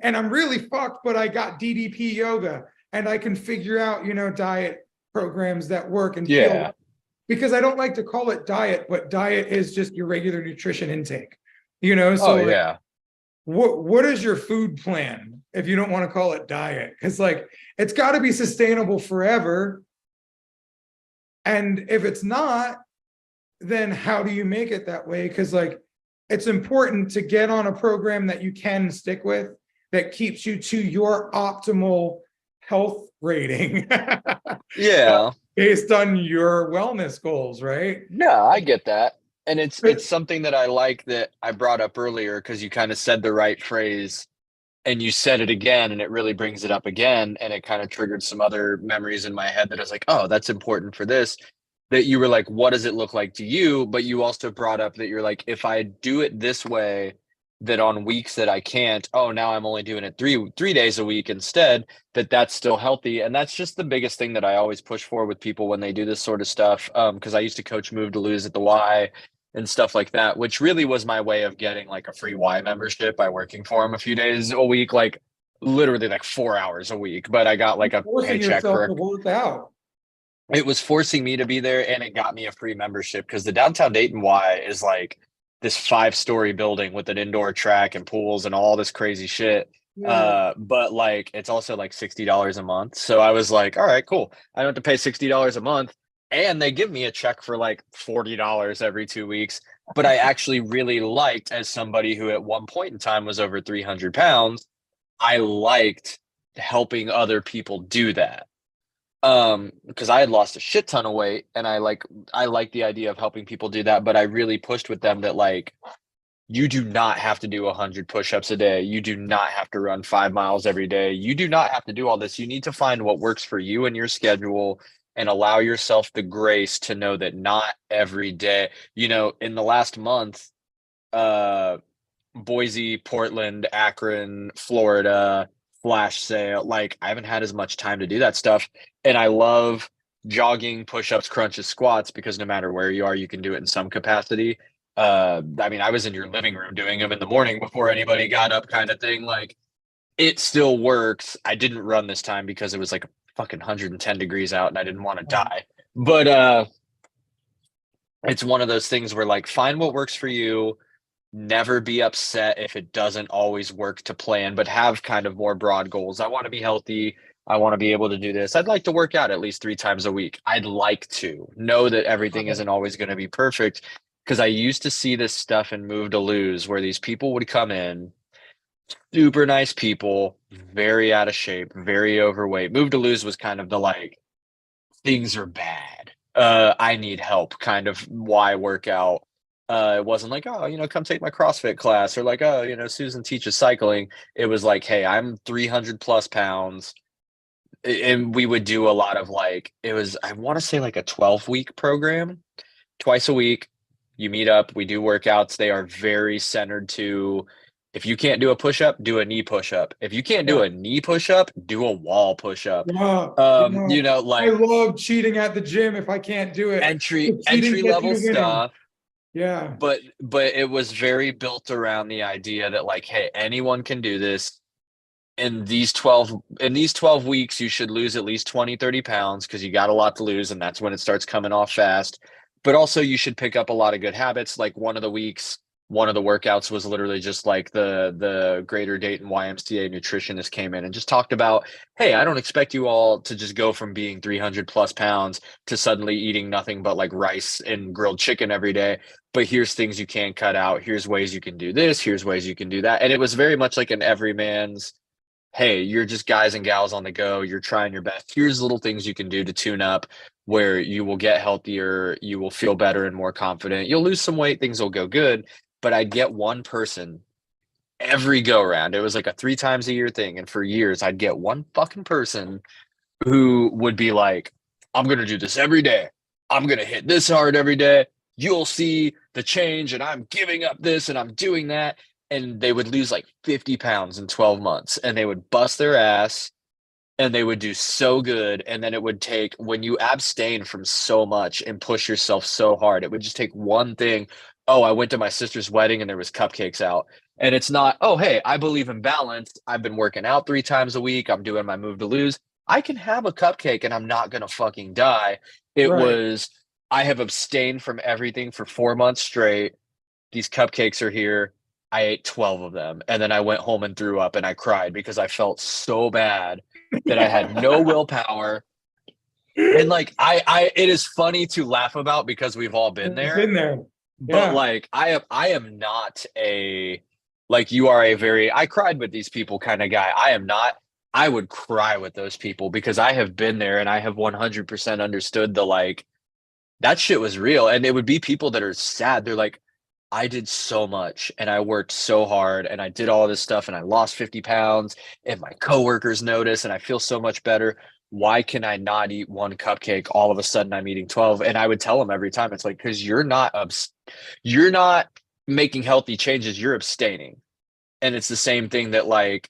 And I'm really fucked, but I got DDP yoga and I can figure out, you know, diet programs that work and feel, because I don't like to call it diet, but diet is just your regular nutrition intake, you know? So like, what is your food plan if you don't want to call it diet? Because like it's got to be sustainable forever, and if it's not, then how do you make it that way? Because like it's important to get on a program that you can stick with, that keeps you to your optimal health rating. Yeah. Based on your wellness goals, right? No, I get that. And it's something that I like that I brought up earlier, because you kind of said the right phrase and you said it again, and it really brings it up again. And it kind of triggered some other memories in my head that I was like, oh, that's important for this. That you were like, what does it look like to you? But you also brought up that you're like, if I do it this way, that on weeks that I can't, oh, now I'm only doing it three days a week instead, that's still healthy. And that's just the biggest thing that I always push for with people when they do this sort of stuff. Because I used to coach Move to Lose at the Y and stuff like that, which really was my way of getting like a free Y membership by working for him a few days a week, like literally like 4 hours a week. But I got like a paycheck for to work out. It was forcing me to be there, and it got me a free membership because the downtown Dayton Y is like this 5-story building with an indoor track and pools and all this crazy shit. But like it's also like $60 a month. So I was like, all right, cool. I don't have to pay $60 a month. And they give me a check for like $40 every 2 weeks. But I actually really liked, as somebody who at one point in time was over 300 pounds, I liked helping other people do that. Because I had lost a shit ton of weight, and I like the idea of helping people do that. But I really pushed with them that like, you do not have to do 100 push-ups a day. You do not have to run 5 miles every day. You do not have to do all this. You need to find what works for you and your schedule, and allow yourself the grace to know that not every day, you know, in the last month, Boise, Portland, Akron, Florida, flash sale, like I haven't had as much time to do that stuff. And I love jogging, push-ups, crunches, squats, because no matter where you are, you can do it in some capacity. I mean, I was in your living room doing them in the morning before anybody got up, kind of thing. Like, it still works. I didn't run this time because it was like fucking 110 degrees out and I didn't want to die. But it's one of those things where like, find what works for you. Never be upset if it doesn't always work to plan, but have kind of more broad goals. I want to be healthy. I want to be able to do this. I'd like to work out at least 3 times a week. I'd like to know that everything isn't always going to be perfect, because I used to see this stuff in Move to Lose where these people would come in, super nice people, very out of shape, very overweight. Move to Lose was kind of the like, things are bad. I need help kind of why workout. It wasn't like, oh, come take my CrossFit class, or like, oh, Susan teaches cycling. It was like, hey, I'm 300 plus pounds. And we would do a lot of like, it was, I want to say like a 12-week program, twice a week. You meet up, we do workouts. They are very centered to, if you can't do a push up, do a knee push up. If you can't do a knee push up, do a wall push up. Yeah, I Like love cheating at the gym if I can't do it. entry level stuff. Yeah. But it was very built around the idea that like, hey, anyone can do this. In these 12 weeks, you should lose at least 20-30 pounds, because you got a lot to lose, and that's when it starts coming off fast. But also you should pick up a lot of good habits. Like one of the workouts was literally just like the Greater Dayton YMCA nutritionist came in and just talked about, hey, I don't expect you all to just go from being 300 plus pounds to suddenly eating nothing but like rice and grilled chicken every day. But here's things you can cut out. Here's ways you can do this. Here's ways you can do that. And it was very much like an everyman's, hey, you're just guys and gals on the go. You're trying your best. Here's little things you can do to tune up where you will get healthier. You will feel better and more confident. You'll lose some weight. Things will go good. But I'd get one person every go around. It was like a 3 times a year thing. And for years, I'd get one fucking person who would be like, I'm going to do this every day. I'm going to hit this hard every day. You'll see the change, and I'm giving up this and I'm doing that. And they would lose like 50 pounds in 12 months, and they would bust their ass, and they would do so good. And then it would take, when you abstain from so much and push yourself so hard, it would just take one thing. Oh, I went to my sister's wedding and there was cupcakes out. And it's not, oh, hey, I believe in balance. I've been working out 3 times a week. I'm doing my move to lose. I can have a cupcake and I'm not going to fucking die. It was, I have abstained from everything for 4 months straight. These cupcakes are here. I ate 12 of them, and then I went home and threw up, and I cried because I felt so bad that I had no willpower. And like, it is funny to laugh about because we've all been there. Yeah. But like, I am not a, like, you are a very, I cried with these people kind of guy. I am not. I would cry with those people because I have been there, and I have 100% understood the, like, that shit was real. And it would be people that are sad. They're like, I did so much and I worked so hard and I did all this stuff and I lost 50 pounds and my coworkers notice and I feel so much better. Why can I not eat one cupcake? All of a sudden I'm eating 12. And I would tell them every time, it's like, because you're not making healthy changes, you're abstaining. And it's the same thing that, like,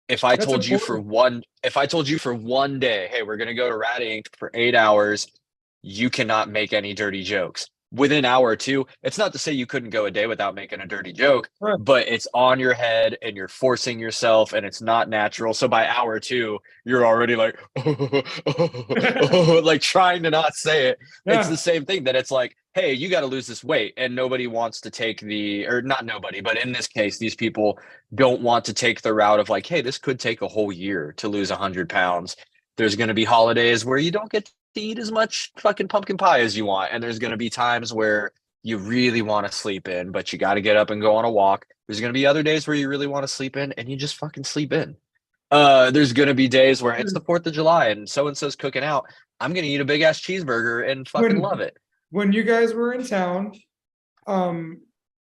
if I told you for one day, hey, we're going to go to Rat Inc. for 8 hours, you cannot make any dirty jokes. Within an hour or two, it's not to say you couldn't go a day without making a dirty joke, but it's on your head and you're forcing yourself and it's not natural. So by hour 2, you're already like, like trying to not say it. Yeah. It's the same thing that it's like, hey, you got to lose this weight. And nobody wants to take or not nobody, but in this case, these people don't want to take the route of like, hey, this could take a whole year to lose 100 pounds. There's going to be holidays where you don't get to eat as much fucking pumpkin pie as you want, and there's going to be times where you really want to sleep in, but you got to get up and go on a walk. There's going to be other days where you really want to sleep in and you just fucking sleep in. There's going to be days where it's the 4th of July and so-and-so's cooking out. I'm going to eat a big ass cheeseburger and fucking love it. When you guys were in town,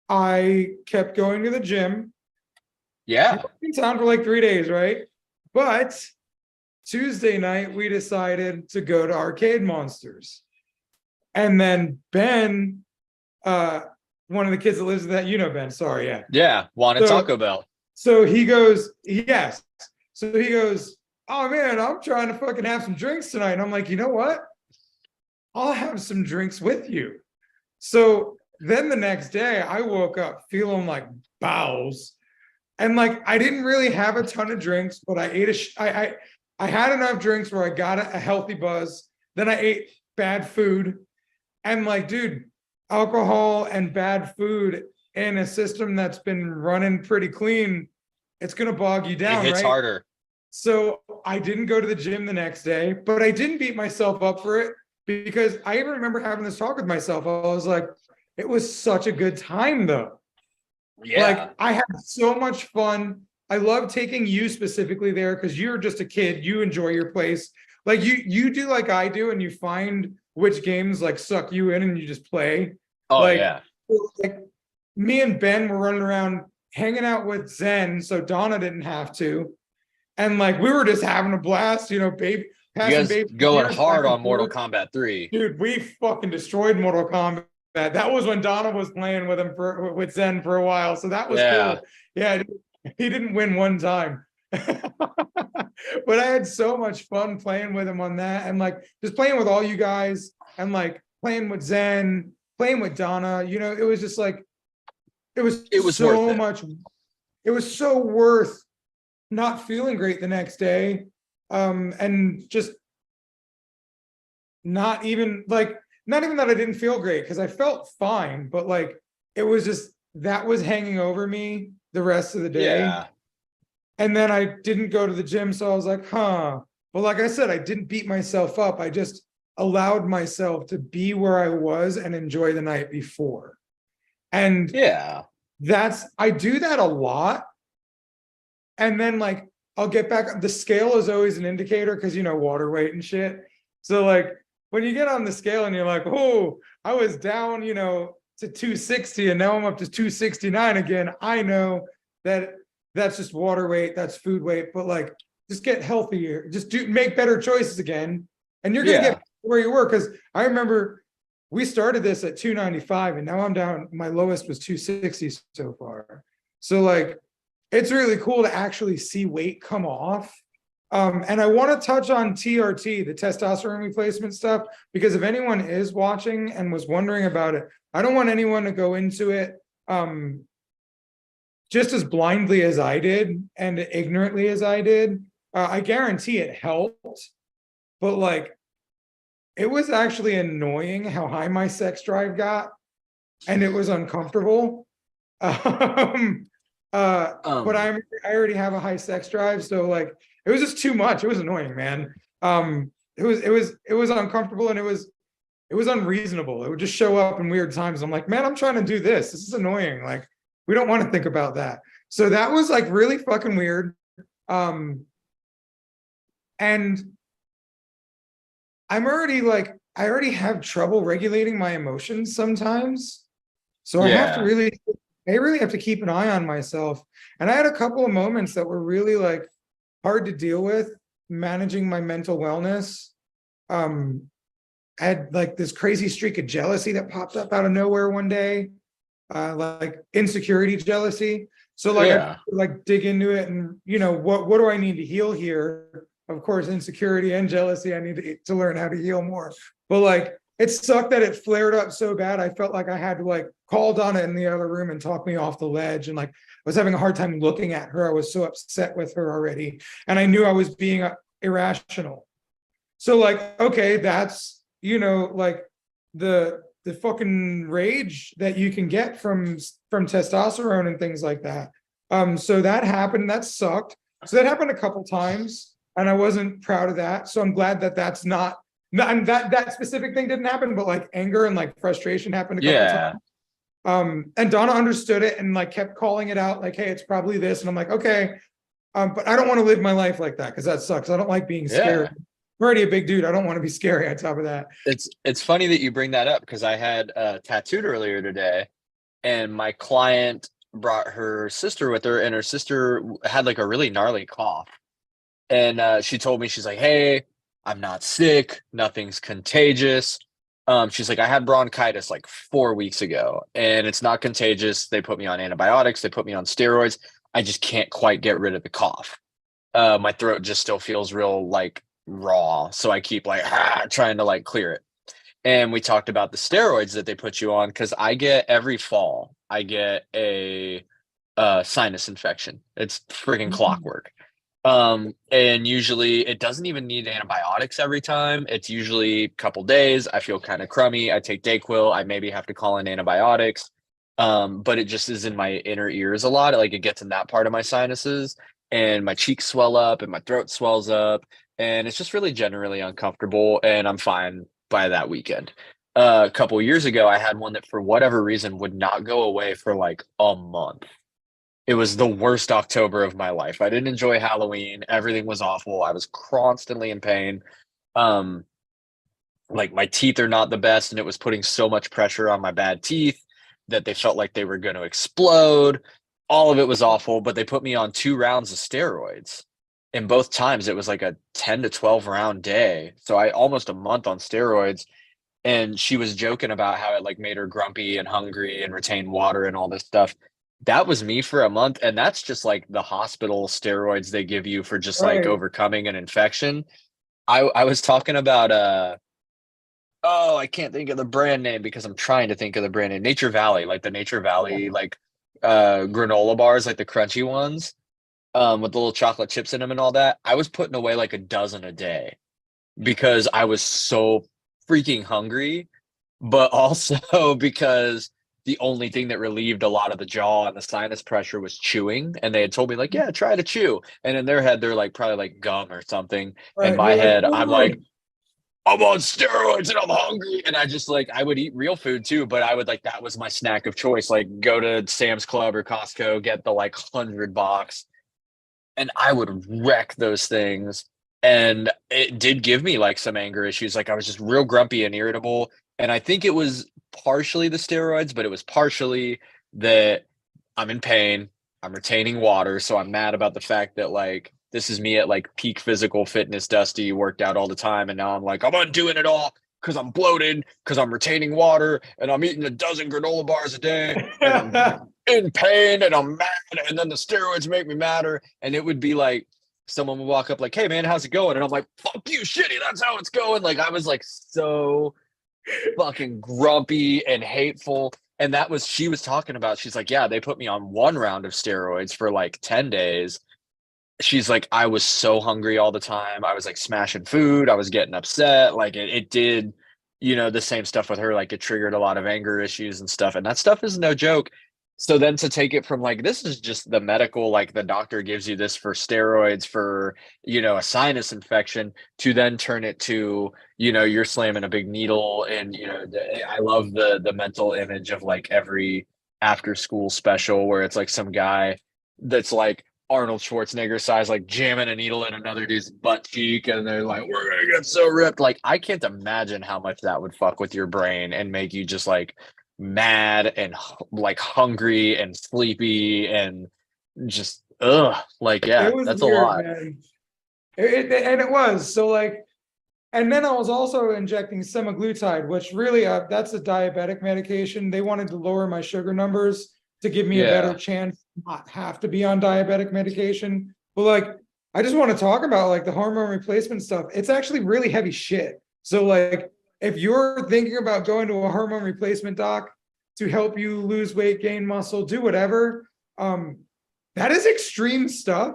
I kept going to the gym. Yeah. In town for like 3 days, right? But Tuesday night, we decided to go to Arcade Monsters. And then Ben, one of the kids that lives in that, Ben, sorry, yeah. Yeah, wanted Taco Bell. So he goes, yes. So he goes, oh man, I'm trying to fucking have some drinks tonight. And I'm like, you know what? I'll have some drinks with you. So then the next day, I woke up feeling like bowels. And like, I didn't really have a ton of drinks, but I ate I had enough drinks where I got a healthy buzz. Then I ate bad food. And like, dude, alcohol and bad food in a system that's been running pretty clean, it's going to bog you down, it hits harder. So I didn't go to the gym the next day, but I didn't beat myself up for it because I even remember having this talk with myself. I was like, it was such a good time though. Yeah. Like I had so much fun. I love taking you specifically there because you're just a kid. You enjoy your place. Like you do like I do, and you find which games like suck you in and you just play. Oh like, yeah. like me and Ben were running around hanging out with Zen, so Donna didn't have to. And like we were just having a blast, you know, baby You passing guys baby going beers hard back and on Mortal forth. Kombat 3. Dude, we fucking destroyed Mortal Kombat. That was when Donna was playing with him with Zen for a while, so that was Yeah. cool. Yeah, he didn't win one time. But I had so much fun playing with him on that, and like just playing with all you guys, and like playing with Zen, playing with Donna. You know, it was just like it was so worth it. much. It was so worth not feeling great the next day, and just not even that I didn't feel great, because I felt fine, but like it was just that was hanging over me the rest of the day. Yeah. And then I didn't go to the gym, so I was like, huh. But like I said, I didn't beat myself up. I just allowed myself to be where I was and enjoy the night before. And Yeah. I do that a lot. And then like I'll get back. The scale is always an indicator, because you know, water weight and shit. So like when you get on the scale and you're like, oh, I was down, you know, to 260 and now I'm up to 269 again. I know that that's just water weight, that's food weight, but like just get healthier, just make better choices again, and you're gonna get where you were. Because I remember we started this at 295 and now I'm down, my lowest was 260 so far. So like it's really cool to actually see weight come off. And I want to touch on TRT, the testosterone replacement stuff, because if anyone is watching and was wondering about it, I don't want anyone to go into it just as blindly as I did and ignorantly as I did. I guarantee it helped, but like it was actually annoying how high my sex drive got, and it was uncomfortable. But I already have a high sex drive, so like it was just too much. It was annoying, man. It was uncomfortable, and it was unreasonable. It would just show up in weird times. I'm like, man, I'm trying to do this. This is annoying. Like, we don't want to think about that. So that was like really fucking weird. And I already have trouble regulating my emotions sometimes. So I really have to keep an eye on myself. And I had a couple of moments that were really like hard to deal with managing my mental wellness. I had like this crazy streak of jealousy that popped up out of nowhere one day, like insecurity jealousy. So like I like dig into it, and you know, what do I need to heal here? Of course, insecurity and jealousy, I need to learn how to heal more. But like it sucked that it flared up so bad. I felt like I had to like call Donna in the other room and talk me off the ledge. And like I was having a hard time looking at her. I was so upset with her already. And I knew I was being irrational. So like, okay, that's, you know, like the fucking rage that you can get from testosterone and things like that. So that happened. That sucked. So that happened a couple times, and I wasn't proud of that. So I'm glad that that's not, and that specific thing didn't happen, but like anger and like frustration happened a couple times. And Donna understood it and like kept calling it out, like, hey, it's probably this. And I'm like, okay, but I don't want to live my life like that, because that sucks. I don't like being scared. I'm already a big dude. I don't want to be scary on top of that. It's funny that you bring that up, because I had tattooed earlier today, and my client brought her sister with her, and her sister had like a really gnarly cough. And she told me, she's like, hey, I'm not sick. Nothing's contagious. She's like, I had bronchitis like 4 weeks ago, and it's not contagious. They put me on antibiotics. They put me on steroids. I just can't quite get rid of the cough. My throat just still feels real like raw. So I keep like trying to like clear it. And we talked about the steroids that they put you on, because I get every fall, I get a sinus infection. It's freaking clockwork. And usually it doesn't even need antibiotics every time. It's usually a couple days. I feel kind of crummy. I take Dayquil. I maybe have to call in antibiotics. But it just is in my inner ears a lot. Like it gets in that part of my sinuses, and my cheeks swell up and my throat swells up, and it's just really generally uncomfortable, and I'm fine by that weekend. A couple years ago, I had one that for whatever reason would not go away for like a month. It was the worst October of my life. I didn't enjoy Halloween. Everything was awful. I was constantly in pain. Um, like my teeth are not the best, and it was putting so much pressure on my bad teeth that they felt like they were going to explode. All of it was awful, but they put me on 2 rounds of steroids. And both times it was like a 10 to 12 round day. So I almost a month on steroids. And she was joking about how it like made her grumpy and hungry and retain water and all this stuff. That was me for a month. And that's just like the hospital steroids they give you for just like Right. overcoming an infection. I was talking about oh, I can't think of the brand name because I'm trying to think of the brand name. Nature Valley, like the Nature Valley, like granola bars, like the crunchy ones, with the little chocolate chips in them and all that. I was putting away like a dozen a day because I was so freaking hungry, but also because the only thing that relieved a lot of the jaw and the sinus pressure was chewing. And they had told me, like, yeah, try to chew. And in their head, they're like probably like gum or something. In Right. my They're like, head, I'm like, food. I'm on steroids and I'm hungry. And I just like, I would eat real food too, but I would like, that was my snack of choice. Like, go to Sam's Club or Costco, get the like 100 box, and I would wreck those things. And it did give me like some anger issues. Like, I was just real grumpy and irritable. And I think it was partially the steroids, but it was partially that I'm in pain. I'm retaining water. So I'm mad about the fact that like this is me at like peak physical fitness, Dusty, worked out all the time. And now I'm like, I'm undoing it all because I'm bloated, because I'm retaining water, and I'm eating a dozen granola bars a day, and I'm in pain and I'm mad. And then the steroids make me madder. And it would be like someone would walk up like, hey man, how's it going? And I'm like, fuck you, shitty. That's how it's going. Like, I was like so fucking grumpy and hateful. And that was, she was talking about, she's like, yeah, they put me on 1 round of steroids for like 10 days. She's like, I was so hungry all the time. I was like smashing food. I was getting upset. Like it did, the same stuff with her. Like, it triggered a lot of anger issues and stuff. And that stuff is no joke. So then to take it from like, this is just the medical, like the doctor gives you this for steroids for, a sinus infection, to then turn it to, you're slamming a big needle. And, I love the mental image of like every after school special where it's like some guy that's like Arnold Schwarzenegger size, like jamming a needle in another dude's butt cheek. And they're like, we're going to get so ripped. Like, I can't imagine how much that would fuck with your brain and make you just like mad and like hungry and sleepy and just like, yeah, It was that's a weird, lot. man. And it was so like, and then I was also injecting semaglutide, which really that's a diabetic medication. They wanted to lower my sugar numbers to give me a better Yeah. chance to not have to be on diabetic medication. But like, I just want to talk about like the hormone replacement stuff. It's actually really heavy shit. So like, if you're thinking about going to a hormone replacement doc to help you lose weight, gain muscle, do whatever, that is extreme stuff.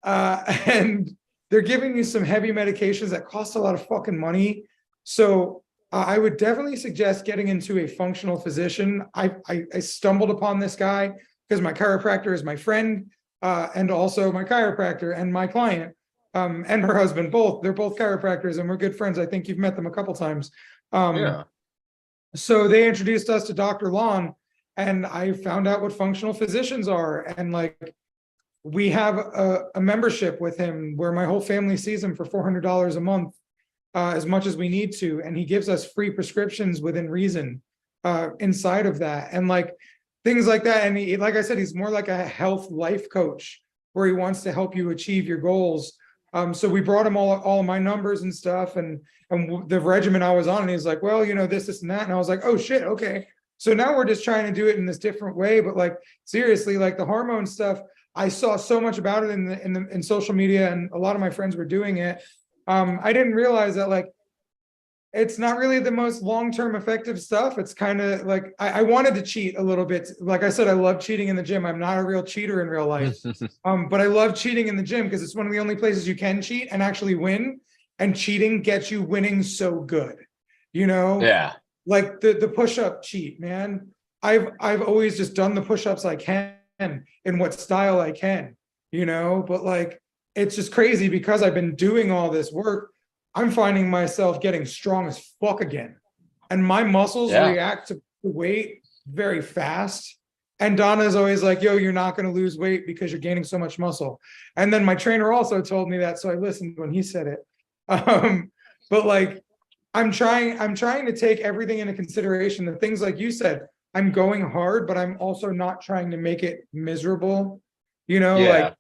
And they're giving you some heavy medications that cost a lot of fucking money. So I would definitely suggest getting into a functional physician. I stumbled upon this guy because my chiropractor is my friend, and also my chiropractor and my client, and her husband, both. They're both chiropractors and we're good friends. I think you've met them a couple times. Yeah. So they introduced us to Dr. Lon, and I found out what functional physicians are. And like, we have a membership with him where my whole family sees him for $400 a month, as much as we need to. And he gives us free prescriptions within reason, inside of that. And like things like that. And he, like I said, he's more like a health life coach where he wants to help you achieve your goals. So we brought him all of my numbers and stuff and the regimen I was on, and he's like, well, this and that. And I was like, oh shit, okay. So now we're just trying to do it in this different way. But like, seriously, like the hormone stuff, I saw so much about it in social media, and a lot of my friends were doing it. I didn't realize that like it's not really the most long-term effective stuff. It's kind of like I wanted to cheat a little bit. Like I said, I love cheating in the gym. I'm not a real cheater in real life. But I love cheating in the gym because it's one of the only places you can cheat and actually win. And cheating gets you winning so good, Yeah. like the push-up cheat, man. I've always just done the push-ups I can in what style I can, but like, it's just crazy because I've been doing all this work. I'm finding myself getting strong as fuck again. And my muscles Yeah. react to weight very fast. And Donna's always like, yo, you're not going to lose weight because you're gaining so much muscle. And then my trainer also told me that. So I listened when he said it. But like, I'm trying to take everything into consideration. The things like you said, I'm going hard, but I'm also not trying to make it miserable. Like Yeah.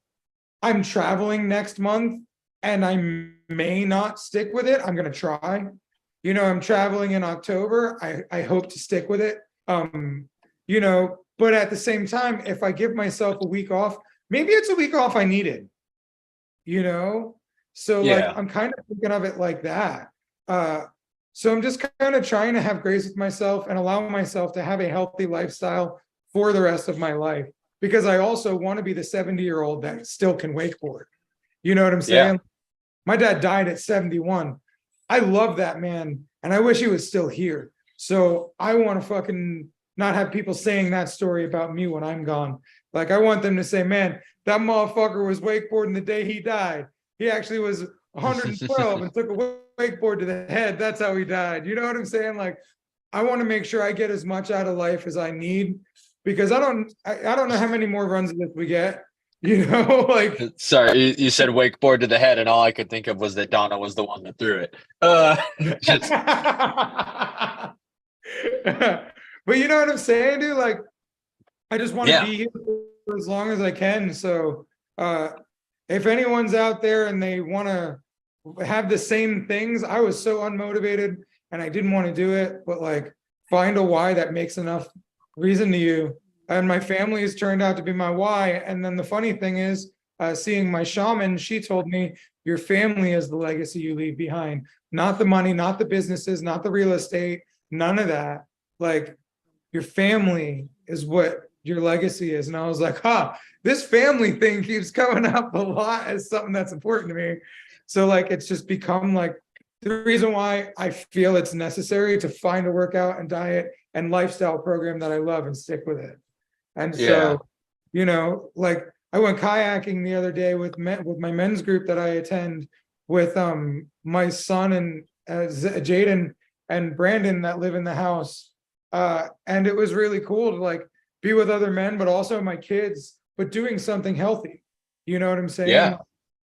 I'm traveling next month and I may not stick with it. I'm going to try. I'm traveling in October. I hope to stick with it. But at the same time, if I give myself a week off, maybe it's a week off I needed, So like, Yeah. I'm kind of thinking of it like that. So I'm just kind of trying to have grace with myself and allow myself to have a healthy lifestyle for the rest of my life, because I also want to be the 70-year-old that still can wakeboard. You know what I'm Yeah. saying? My dad died at 71. I love that man, and I wish he was still here. So I want to fucking not have people saying that story about me when I'm gone. Like, I want them to say, man, that motherfucker was wakeboarding the day he died. He actually was 112 and took a wakeboard to the head. That's how he died. You know what I'm saying? Like, I want to make sure I get as much out of life as I need, because I don't know how many more runs of this we get. Like, Sorry, you said wakeboard to the head, and all I could think of was that Donna was the one that threw it. Just but you know what I'm saying, dude? Like, I just want to yeah. be here for as long as I can. So if anyone's out there and they want to have the same things, I was so unmotivated and I didn't want to do it, but like, find a why that makes enough reason to you. And my family has turned out to be my why. And then the funny thing is, seeing my shaman, she told me, your family is the legacy you leave behind, not the money, not the businesses, not the real estate, none of that. Like, your family is what your legacy is. And I was like, this family thing keeps coming up a lot as something that's important to me. So like, it's just become like the reason why I feel it's necessary to find a workout and diet and lifestyle program that I love and stick with it. And Yeah. so, like, I went kayaking the other day with my men's group that I attend, with my son and Jaden and Brandon that live in the house. And it was really cool to like be with other men, but also my kids, but doing something healthy. You know what I'm saying? Yeah.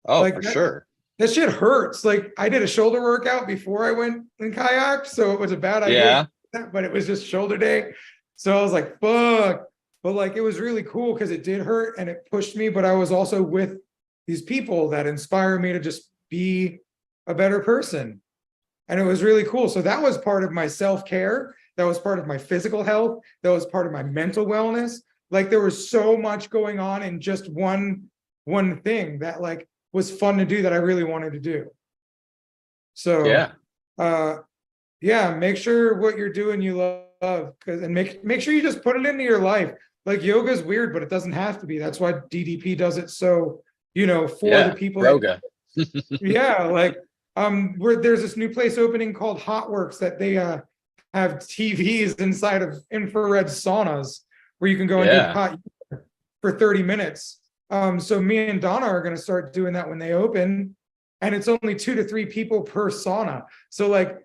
Oh, Like for that, sure. that shit hurts. Like, I did a shoulder workout before I went in kayak, so it was a bad idea, Yeah. but it was just shoulder day. So I was like, fuck. But like, it was really cool because it did hurt and it pushed me, but I was also with these people that inspire me to just be a better person. And it was really cool. So that was part of my self-care. That was part of my physical health. That was part of my mental wellness. Like, there was so much going on in just one thing that like was fun to do, that I really wanted to do. So Yeah. yeah, make sure what you're doing you love, because and make sure you just put it into your life. Like, yoga is weird, but it doesn't have to be. That's why DDP does it. So, for the Yeah. people Roga. yeah, like where there's this new place opening called Hot Works that they have TVs inside of infrared saunas where you can go and do Yeah. hot for 30 minutes. So me and Donna are going to start doing that when they open, and it's only 2 to 3 people per sauna. So like,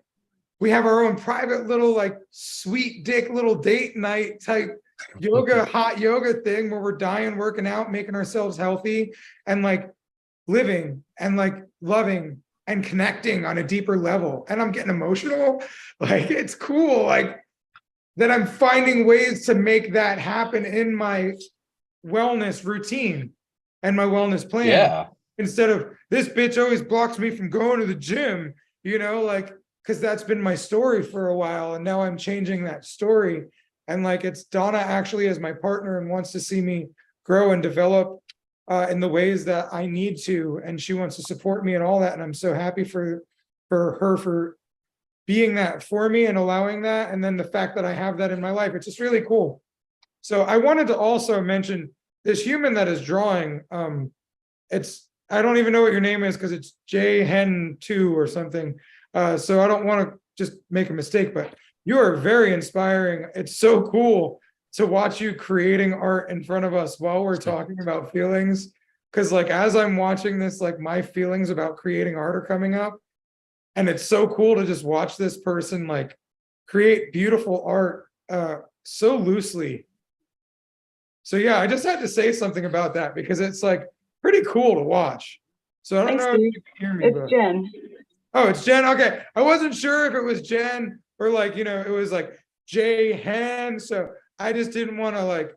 we have our own private little like sweet dick little date night type hot yoga thing where we're dying, working out, making ourselves healthy, and like living and like loving and connecting on a deeper level. And I'm getting emotional. Like, it's cool. Like, that I'm finding ways to make that happen in my wellness routine and my wellness plan. Yeah. Instead of, this bitch always blocks me from going to the gym, like, because that's been my story for a while. And now I'm changing that story. And like, it's Donna actually as my partner and wants to see me grow and develop in the ways that I need to. And she wants to support me and all that. And I'm so happy for her for being that for me and allowing that. And then the fact that I have that in my life, it's just really cool. So I wanted to also mention this human that is drawing. I don't even know what your name is because it's J Hen 2 or something. So I don't want to just make a mistake, but you are very inspiring. It's so cool to watch you creating art in front of us while we're talking about feelings. Because like, as I'm watching this, like, my feelings about creating art are coming up. And it's so cool to just watch this person like create beautiful art so loosely. So yeah, I just had to say something about that because it's like pretty cool to watch. So I don't Thanks, know if Steve. you can hear me. It's Jen. Oh, it's Jen. Okay. I wasn't sure if it was Jen or like, it was like Jay Hen. So I just didn't want to like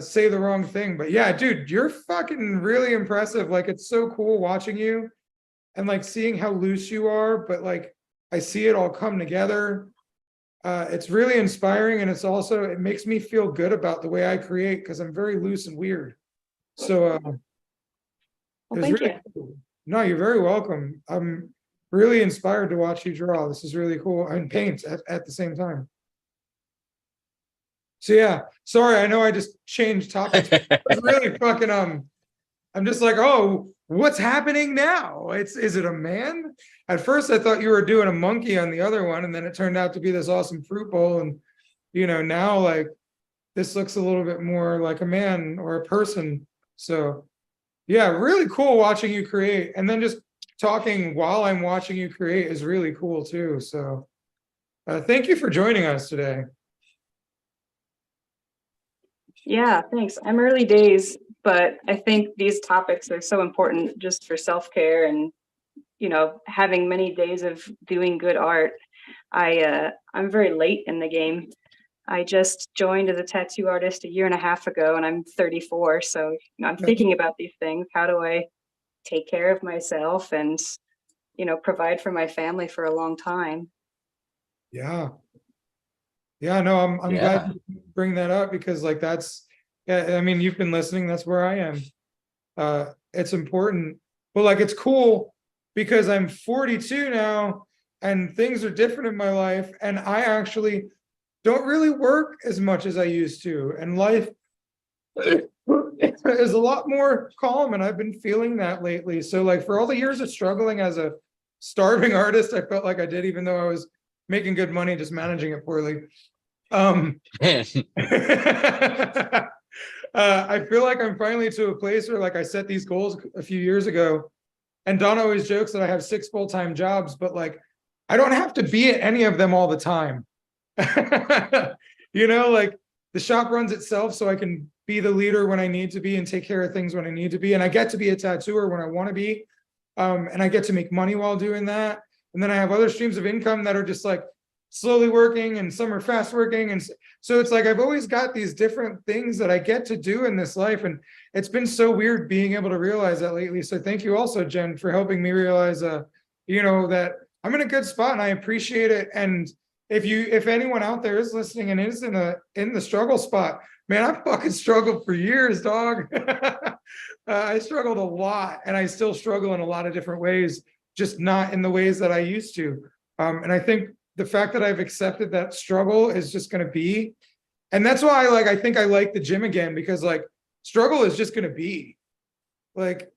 say the wrong thing. But yeah, dude, you're fucking really impressive. Like it's so cool watching you and like seeing how loose you are, but like I see it all come together. It's really inspiring, and it makes me feel good about the way I create because I'm very loose and weird. So Well, it's thank really you. cool. No, you're very welcome. I'm really inspired to watch you draw. This is really cool, and paint at the same time. So yeah, sorry, I know I just changed topics. It's really fucking I'm just like, oh, what's happening now? Is it a man? At first I thought you were doing a monkey on the other one, and then it turned out to be this awesome fruit bowl. And now like this looks a little bit more like a man or a person. So yeah, really cool watching you create. And then just talking while I'm watching you create is really cool too. So thank you for joining us today. Yeah, thanks. I'm early days, but I think these topics are so important just for self-care and, having many days of doing good art. I'm very late in the game. I just joined as a tattoo artist a year and a half ago, and I'm 34. So I'm thinking about these things. How do I take care of myself and, provide for my family for a long time? Yeah. Yeah, no, I'm glad you bring that up because like I mean, you've been listening, that's where I am. It's important, but like it's cool because I'm 42 now and things are different in my life, and I actually don't really work as much as I used to, and life is a lot more calm, and I've been feeling that lately. So like for all the years of struggling as a starving artist, I felt like I did, even though I was making good money, just managing it poorly. I feel like I'm finally to a place where like I set these goals a few years ago, and Don always jokes that I have 6 full-time jobs, but like I don't have to be at any of them all the time. Like the shop runs itself, so I can be the leader when I need to be and take care of things when I need to be, and I get to be a tattooer when I want to be, and I get to make money while doing that. And then I have other streams of income that are just like slowly working, and some are fast working. And so it's like I've always got these different things that I get to do in this life, and it's been so weird being able to realize that lately. So thank you also, Jen, for helping me realize that I'm in a good spot, and I appreciate it. And if anyone out there is listening and is in the struggle spot, man, I fucking struggled for years, dog. I struggled a lot, and I still struggle in a lot of different ways, just not in the ways that I used to. And I think the fact that I've accepted that struggle is just going to be, and that's why I think I like the gym again, because like struggle is just going to be like,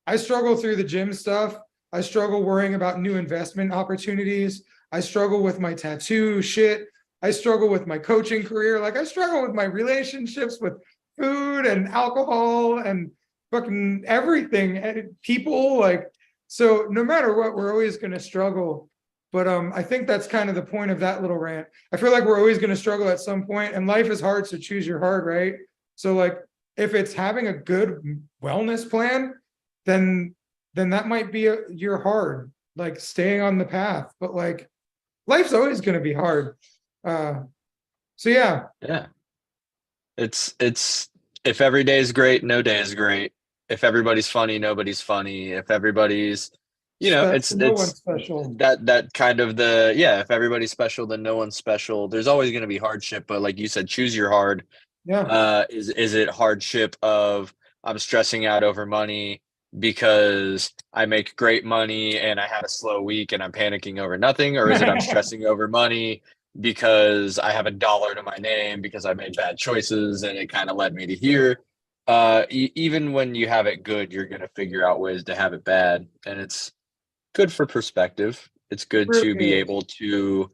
I struggle through the gym stuff. I struggle worrying about new investment opportunities. I struggle with my tattoo shit. I struggle with my coaching career. Like I struggle with my relationships with food and alcohol and fucking everything and people. Like, so no matter what, we're always going to struggle. But I think that's kind of the point of that little rant. I feel like we're always going to struggle at some point, and life is hard, so choose your hard, right? So like if it's having a good wellness plan, then that might be your hard, like staying on the path. But like life's always going to be hard. So yeah. Yeah. It's if every day is great, no day is great. If everybody's funny, nobody's funny. If everybody's it's no one's special. that kind of if everybody's special, then no one's special. There's always going to be hardship, but like you said, choose your hard. Yeah. Is it hardship of I'm stressing out over money because I make great money and I had a slow week and I'm panicking over nothing? Or is it I'm stressing over money because I have $1 to my name because I made bad choices and it kind of led me to here? Even when you have it good, you're going to figure out ways to have it bad. And it's good for perspective. It's good to be able to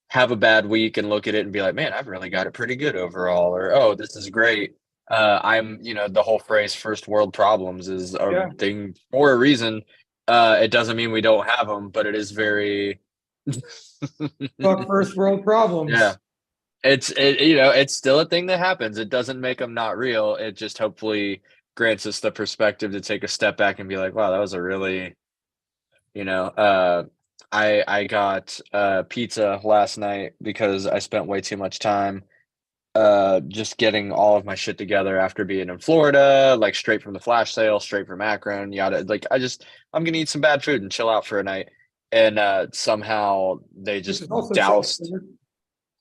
have a bad week and look at it and be like, man, I've really got it pretty good overall. Or, oh, this is great. I'm, the whole phrase first world problems is a thing for a reason. It doesn't mean we don't have them, but it is very Fuck first world problems. Yeah. It's still a thing that happens. It doesn't make them not real. It just hopefully grants us the perspective to take a step back and be like, wow, that was a really You know, I got pizza last night because I spent way too much time just getting all of my shit together after being in Florida, like straight from the flash sale, straight from Akron, yada. Like I'm gonna eat some bad food and chill out for a night. And somehow they Which just is also doused, self-care.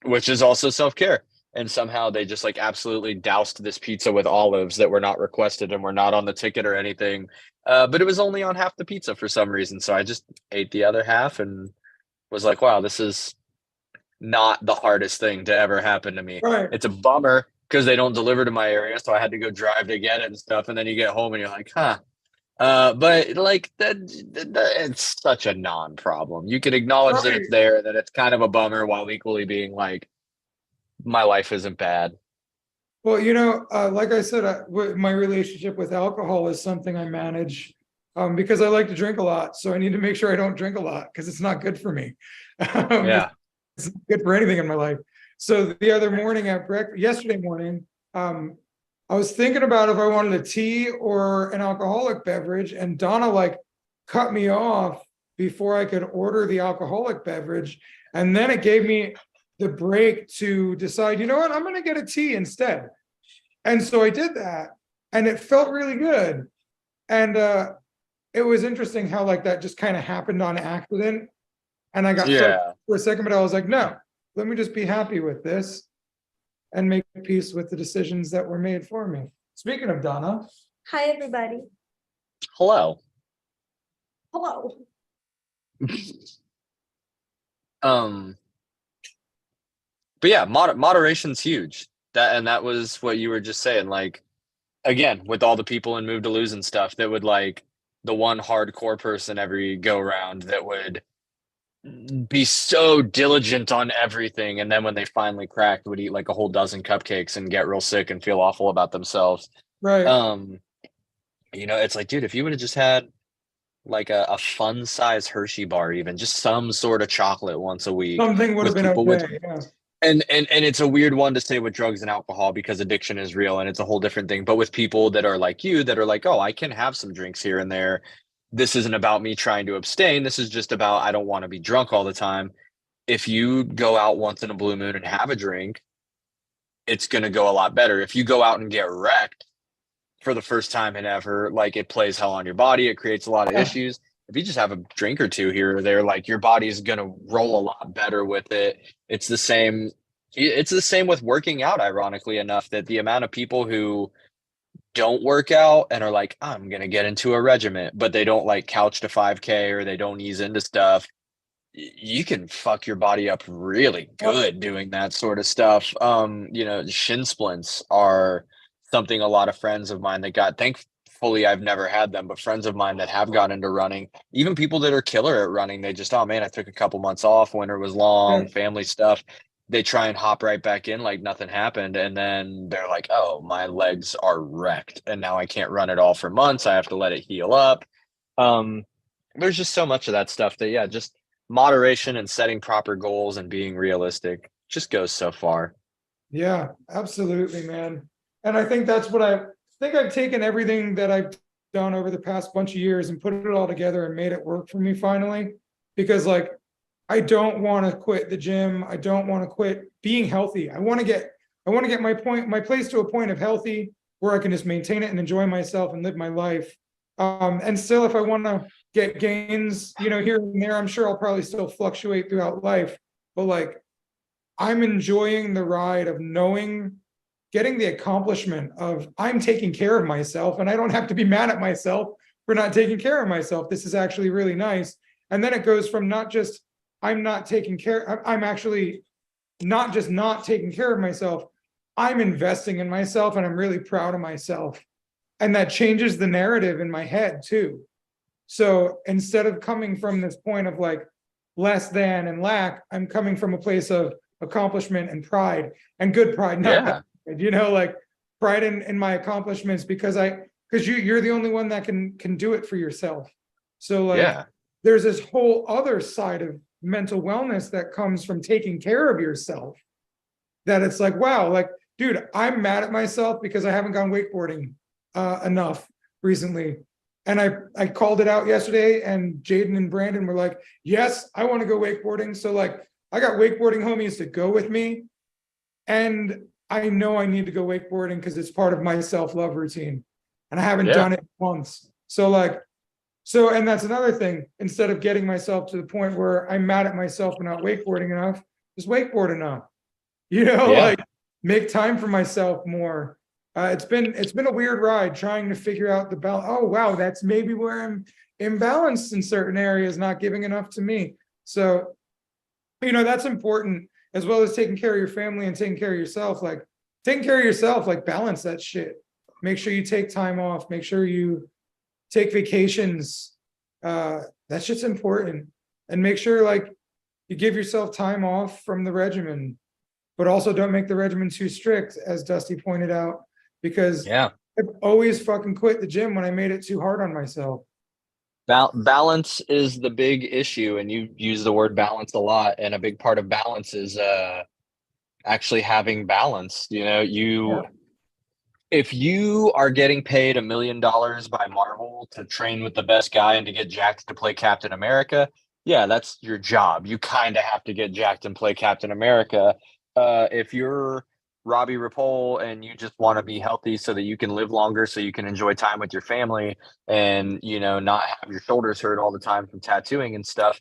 which is also self-care. And somehow they just like absolutely doused this pizza with olives that were not requested and were not on the ticket or anything. But it was only on half the pizza for some reason. So I just ate the other half and was like, wow, this is not the hardest thing to ever happen to me. Right. It's a bummer because they don't deliver to my area, so I had to go drive to get it and stuff. And then you get home and you're like, huh. But like that it's such a non-problem. You can acknowledge that it's Right. there, that it's kind of a bummer, while equally being like, my life isn't bad. Well, like I said, my relationship with alcohol is something I manage because I like to drink a lot. So I need to make sure I don't drink a lot because it's not good for me. Yeah. It's not good for anything in my life. So the other morning at breakfast, yesterday morning, I was thinking about if I wanted a tea or an alcoholic beverage, and Donna like cut me off before I could order the alcoholic beverage. And then it gave me the break to decide, you know what, I'm going to get a tea instead. And so I did that, and it felt really good. And it was interesting how like that just kind of happened on accident. And I got Yeah. for a second, but I was like, no, let me just be happy with this and make peace with the decisions that were made for me. Speaking of Donna. Hi, everybody. Hello. Hello. But yeah, moderation's huge. That was what you were just saying. Like, again, with all the people in Move to Lose and stuff, that would like the one hardcore person every go round that would be so diligent on everything, and then when they finally cracked, would eat like a whole dozen cupcakes and get real sick and feel awful about themselves. Right. It's like, dude, if you would have just had like a fun size Hershey bar, even just some sort of chocolate once a week, Something would have with been people okay. Yeah. and it's a weird one to say with drugs and alcohol because addiction is real and it's a whole different thing. But with people that are like you, that are like, oh, I can have some drinks here and there. This isn't about me trying to abstain. This is just about, I don't want to be drunk all the time. If you go out once in a blue moon and have a drink, it's going to go a lot better. If you go out and get wrecked for the first time in ever, like it plays hell on your body. It creates a lot of issues. If you just have a drink or two here or there, like your body's going to roll a lot better with it. It's the same with working out, ironically enough, that the amount of people who don't work out and are like, I'm going to get into a regiment, but they don't like couch to 5K or they don't ease into stuff. You can fuck your body up really good doing that sort of stuff. Shin splints are something a lot of friends of mine that got, thankfully I've never had them, but friends of mine that have got into running, even people that are killer at running, they just, oh man, I took a couple months off, winter was long, family stuff. They try and hop right back in like nothing happened. And then they're like, oh, my legs are wrecked. And now I can't run at all for months. I have to let it heal up. There's just so much of that stuff that, yeah, just moderation and setting proper goals and being realistic just goes so far. Yeah, absolutely, man. And I think that's what I've taken everything that I've done over the past bunch of years and put it all together and made it work for me finally. Because like, I don't want to quit the gym. I don't want to quit being healthy. I want to get my place to a point of healthy where I can just maintain it and enjoy myself and live my life. And still, if I want to get gains, here and there, I'm sure I'll probably still fluctuate throughout life. But like, I'm enjoying the ride of getting the accomplishment of I'm taking care of myself, and I don't have to be mad at myself for not taking care of myself. This is actually really nice. And then it goes from not just I'm actually not just not taking care of myself. I'm investing in myself and I'm really proud of myself. And that changes the narrative in my head too. So instead of coming from this point of like less than and lack, I'm coming from a place of accomplishment and pride, and good pride, not bad, like pride in my accomplishments because you're the only one that can do it for yourself. So like there's this whole other side of mental wellness that comes from taking care of yourself, that it's like, wow, like, dude, I'm mad at myself because I haven't gone wakeboarding enough recently. And I called it out yesterday, and Jaden and Brandon were like, yes, I want to go wakeboarding. So like, I got wakeboarding homies to go with me. And I know I need to go wakeboarding because it's part of my self-love routine. And I haven't Yeah. done it once. So like, and that's another thing. Instead of getting myself to the point where I'm mad at myself for not wakeboarding enough, just wakeboard enough. You know, Yeah. like make time for myself more. It's been a weird ride trying to figure out the balance. Oh wow, that's maybe where I'm imbalanced in certain areas, not giving enough to me. So, that's important, as well as taking care of your family and taking care of yourself. Like taking care of yourself, like balance that shit. Make sure you take time off. Make sure you take vacations. That shit's important. And make sure like you give yourself time off from the regimen, but also don't make the regimen too strict, as Dusty pointed out, because Yeah. I've always fucking quit the gym when I made it too hard on myself. Balance is the big issue, and you use the word balance a lot. And a big part of balance is actually having balance. If you are getting paid $1 million by Marvel to train with the best guy and to get jacked to play Captain America, yeah, that's your job. You kind of have to get jacked and play Captain America. If you're Robbie Ripoll and you just want to be healthy so that you can live longer, so you can enjoy time with your family and, not have your shoulders hurt all the time from tattooing and stuff,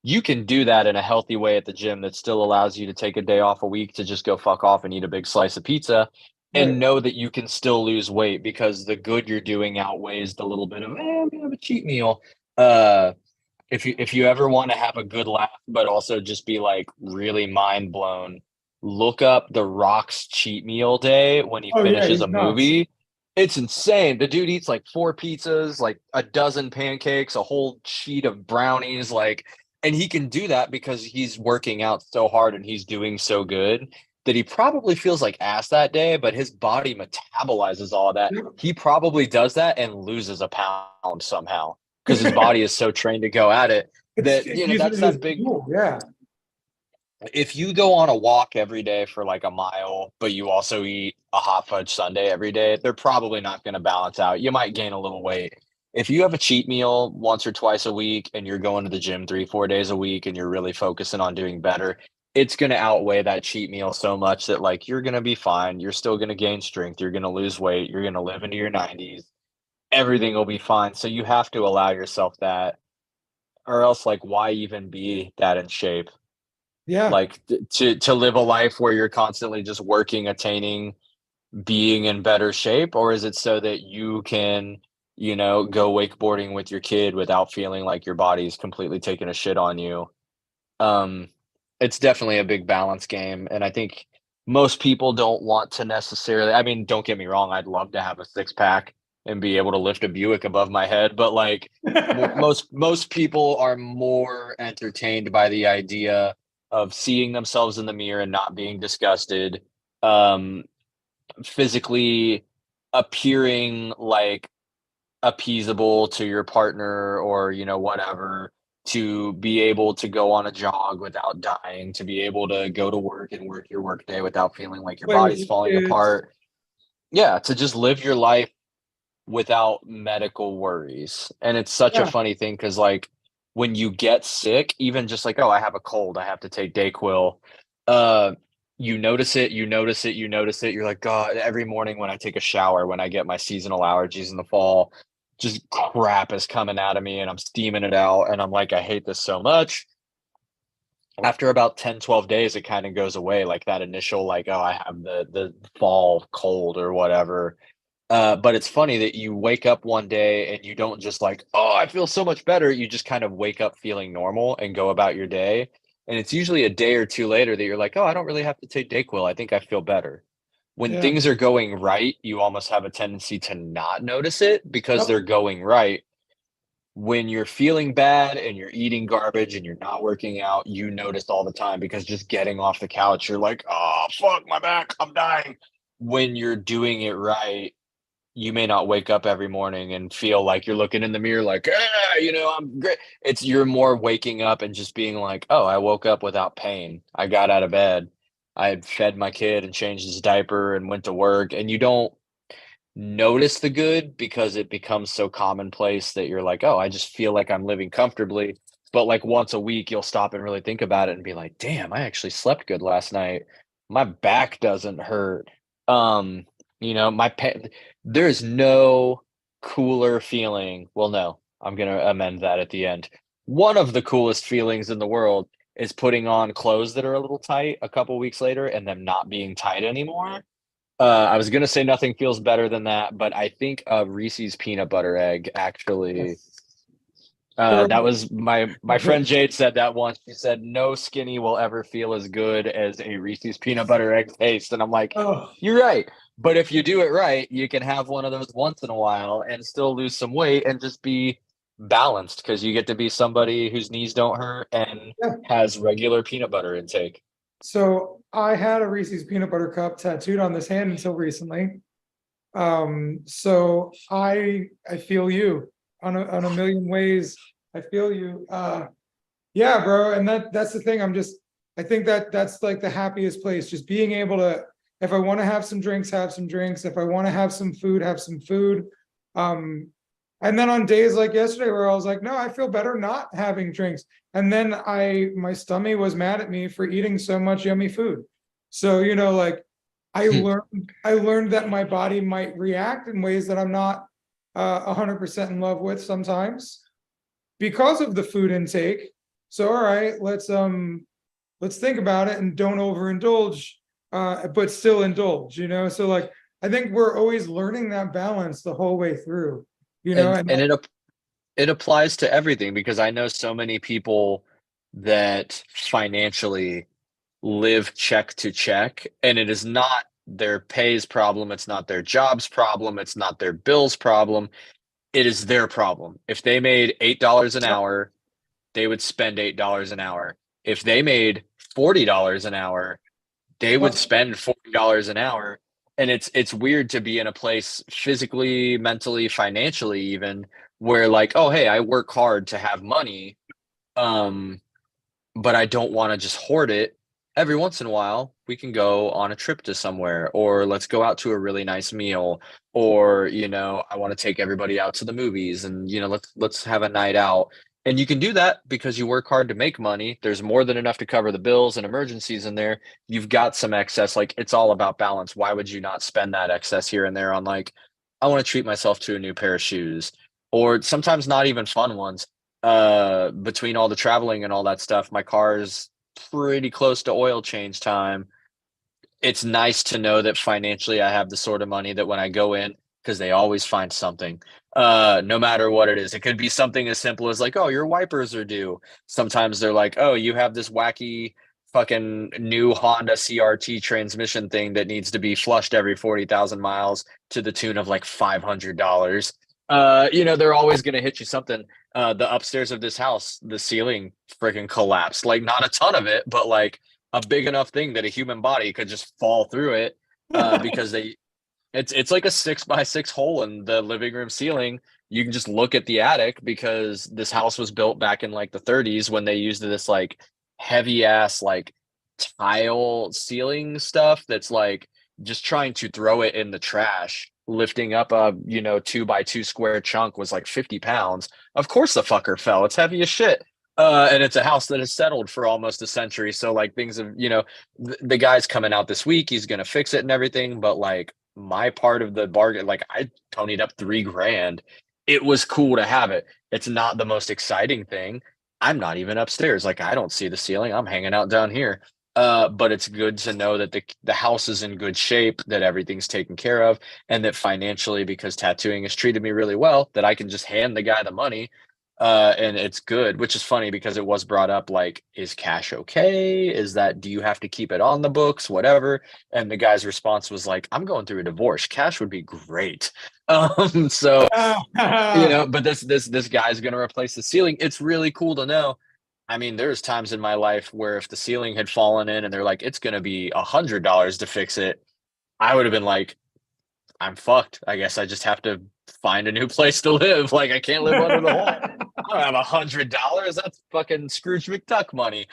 you can do that in a healthy way at the gym that still allows you to take a day off a week to just go fuck off and eat a big slice of pizza and Right. know that you can still lose weight because the good you're doing outweighs the little bit of, I'm gonna have a cheat meal. If you ever want to have a good laugh, but also just be like really mind blown, look up The Rock's cheat meal day when he Oh yeah, finishes he's a nuts. movie. It's insane. The dude eats like 4 pizzas, like a dozen pancakes, a whole sheet of brownies, and he can do that because he's working out so hard and he's doing so good that he probably feels like ass that day, but his body metabolizes all that. He probably does that and loses a pound somehow because his body is so trained to go at it that, It's using that's it that as big. fuel, yeah. If you go on a walk every day for like a mile, but you also eat a hot fudge sundae every day, they're probably not going to balance out. You might gain a little weight. If you have a cheat meal once or twice a week and you're going to the gym 3-4 days a week and you're really focusing on doing better, it's going to outweigh that cheat meal so much that like you're going to be fine. You're still going to gain strength. You're going to lose weight. You're going to live into your 90s. Everything will be fine. So you have to allow yourself that, or else like why even be that in shape? Yeah. Like to live a life where you're constantly just working, attaining, being in better shape, or is it so that you can, go wakeboarding with your kid without feeling like your body's completely taking a shit on you? Um, it's definitely a big balance game, and I think most people don't want to necessarily. I mean, don't get me wrong, I'd love to have a six pack and be able to lift a Buick above my head, but like most people are more entertained by the idea of seeing themselves in the mirror and not being disgusted, um, physically appearing like appeasable to your partner or whatever, to be able to go on a jog without dying, to be able to go to work and work your work day without feeling like your Play with body's your falling kids. apart. Yeah, to just live your life without medical worries. And it's such a Yeah. funny thing because like when you get sick, even just like, oh, I have a cold, I have to take Dayquil. Uh, you notice it, you notice it, you notice it. You're like, God, every morning when I take a shower, when I get my seasonal allergies in the fall, just crap is coming out of me and I'm steaming it out. And I'm like, I hate this so much. After about 10-12 days, it kind of goes away, like that initial, like, oh, I have the fall cold or whatever. But it's funny that you wake up one day and you don't just like, oh, I feel so much better. You just kind of wake up feeling normal and go about your day. And it's usually a day or two later that you're like, oh, I don't really have to take Dayquil. I think I feel better. When Yeah. things are going right, you almost have a tendency to not notice it because Yep. they're going right. When you're feeling bad and you're eating garbage and you're not working out, you notice all the time because just getting off the couch, you're like, oh, fuck my back, I'm dying. When you're doing it right, you may not wake up every morning and feel like you're looking in the mirror like, I'm great. It's you're more waking up and just being like, oh, I woke up without pain. I got out of bed. I had fed my kid and changed his diaper and went to work. And notice the good because it becomes so commonplace that you're like, oh, I just feel like I'm living comfortably. But like once a week, you'll stop and really think about it and be like, damn, I actually slept good last night. My back doesn't hurt. There is no cooler feeling. Well, no, I'm going to amend that at the end. One of the coolest feelings in the world is putting on clothes that are a little tight a couple weeks later and them not being tight anymore. I was gonna say nothing feels better than that, but I think a Reese's peanut butter egg actually. That was my friend Jade said that once. She said no skinny will ever feel as good as a Reese's peanut butter egg taste, and I'm like, Oh, you're right. But if you do it right, you can have one of those once in a while and still lose some weight and just be balanced because you get to be somebody whose knees don't hurt and yeah. has regular peanut butter intake. So I had a Reese's peanut butter cup tattooed on this hand until recently. So I feel you on a million ways. I feel you. Yeah, bro. And that's the thing. I think that's like the happiest place. Just being able to, if I want to have some drinks, have some drinks. If I want to have some food, have some food. And then on days like yesterday where I was like, no, I feel better not having drinks. And then my stomach was mad at me for eating so much yummy food. So, like I learned that my body might react in ways that I'm not 100% in love with sometimes because of the food intake. So, all right, let's think about it and don't overindulge, but still indulge, So like, I think we're always learning that balance the whole way through, And it applies to everything because I know so many people that financially live check to check, and it is not their pay's problem, it's not their job's problem, it's not their bill's problem, it is their problem. If they made $8 an hour, they would spend $8 an hour. If they made $40 an hour, they would spend $40 an hour. And it's weird to be in a place physically, mentally, financially even where like, oh hey, I work hard to have money, but I don't want to just hoard it. Every once in a while, we can go on a trip to somewhere, or let's go out to a really nice meal, or I want to take everybody out to the movies, and let's have a night out. And you can do that because you work hard to make money. There's more than enough to cover the bills and emergencies in there. You've got some excess. Like it's all about balance. Why would you not spend that excess here and there on like, I want to treat myself to a new pair of shoes, or sometimes not even fun ones. Between all the traveling and all that stuff, my car's pretty close to oil change time. It's nice to know that financially I have the sort of money that when I go in, because they always find something, no matter what it is. It could be something as simple as like, oh, your wipers are due. Sometimes they're like, oh, you have this wacky fucking new Honda CRT transmission thing that needs to be flushed every 40,000 miles to the tune of like $500. They're always going to hit you something. The upstairs of this house, the ceiling freaking collapsed. Like not a ton of it, but like a big enough thing that a human body could just fall through it because it's like a 6x6 hole in the living room ceiling. You can just look at the attic because this house was built back in like the 30s when they used this like heavy ass like tile ceiling stuff that's like just trying to throw it in the trash. Lifting up a 2x2 square chunk was like 50 pounds. Of course the fucker fell. It's heavy as shit. And it's a house that has settled for almost a century. So like things have, the guy's coming out this week. He's gonna fix it and everything. But like my part of the bargain, like I ponied up $3,000. It was cool to have it. It's not the most exciting thing. I'm not even upstairs. Like I don't see the ceiling. I'm hanging out down here. But it's good to know that the house is in good shape, that everything's taken care of, and that financially, because tattooing has treated me really well, that I can just hand the guy the money. And it's good, which is funny because it was brought up like, is cash okay? Do you have to keep it on the books, whatever? And the guy's response was like, I'm going through a divorce. Cash would be great. But this guy's going to replace the ceiling. It's really cool to know. I mean, there's times in my life where if the ceiling had fallen in and they're like, it's going to be $100 to fix it, I would have been like, I'm fucked. I guess I just have to find a new place to live. Like I can't live under the hole. I don't have $100. That's fucking Scrooge McDuck money.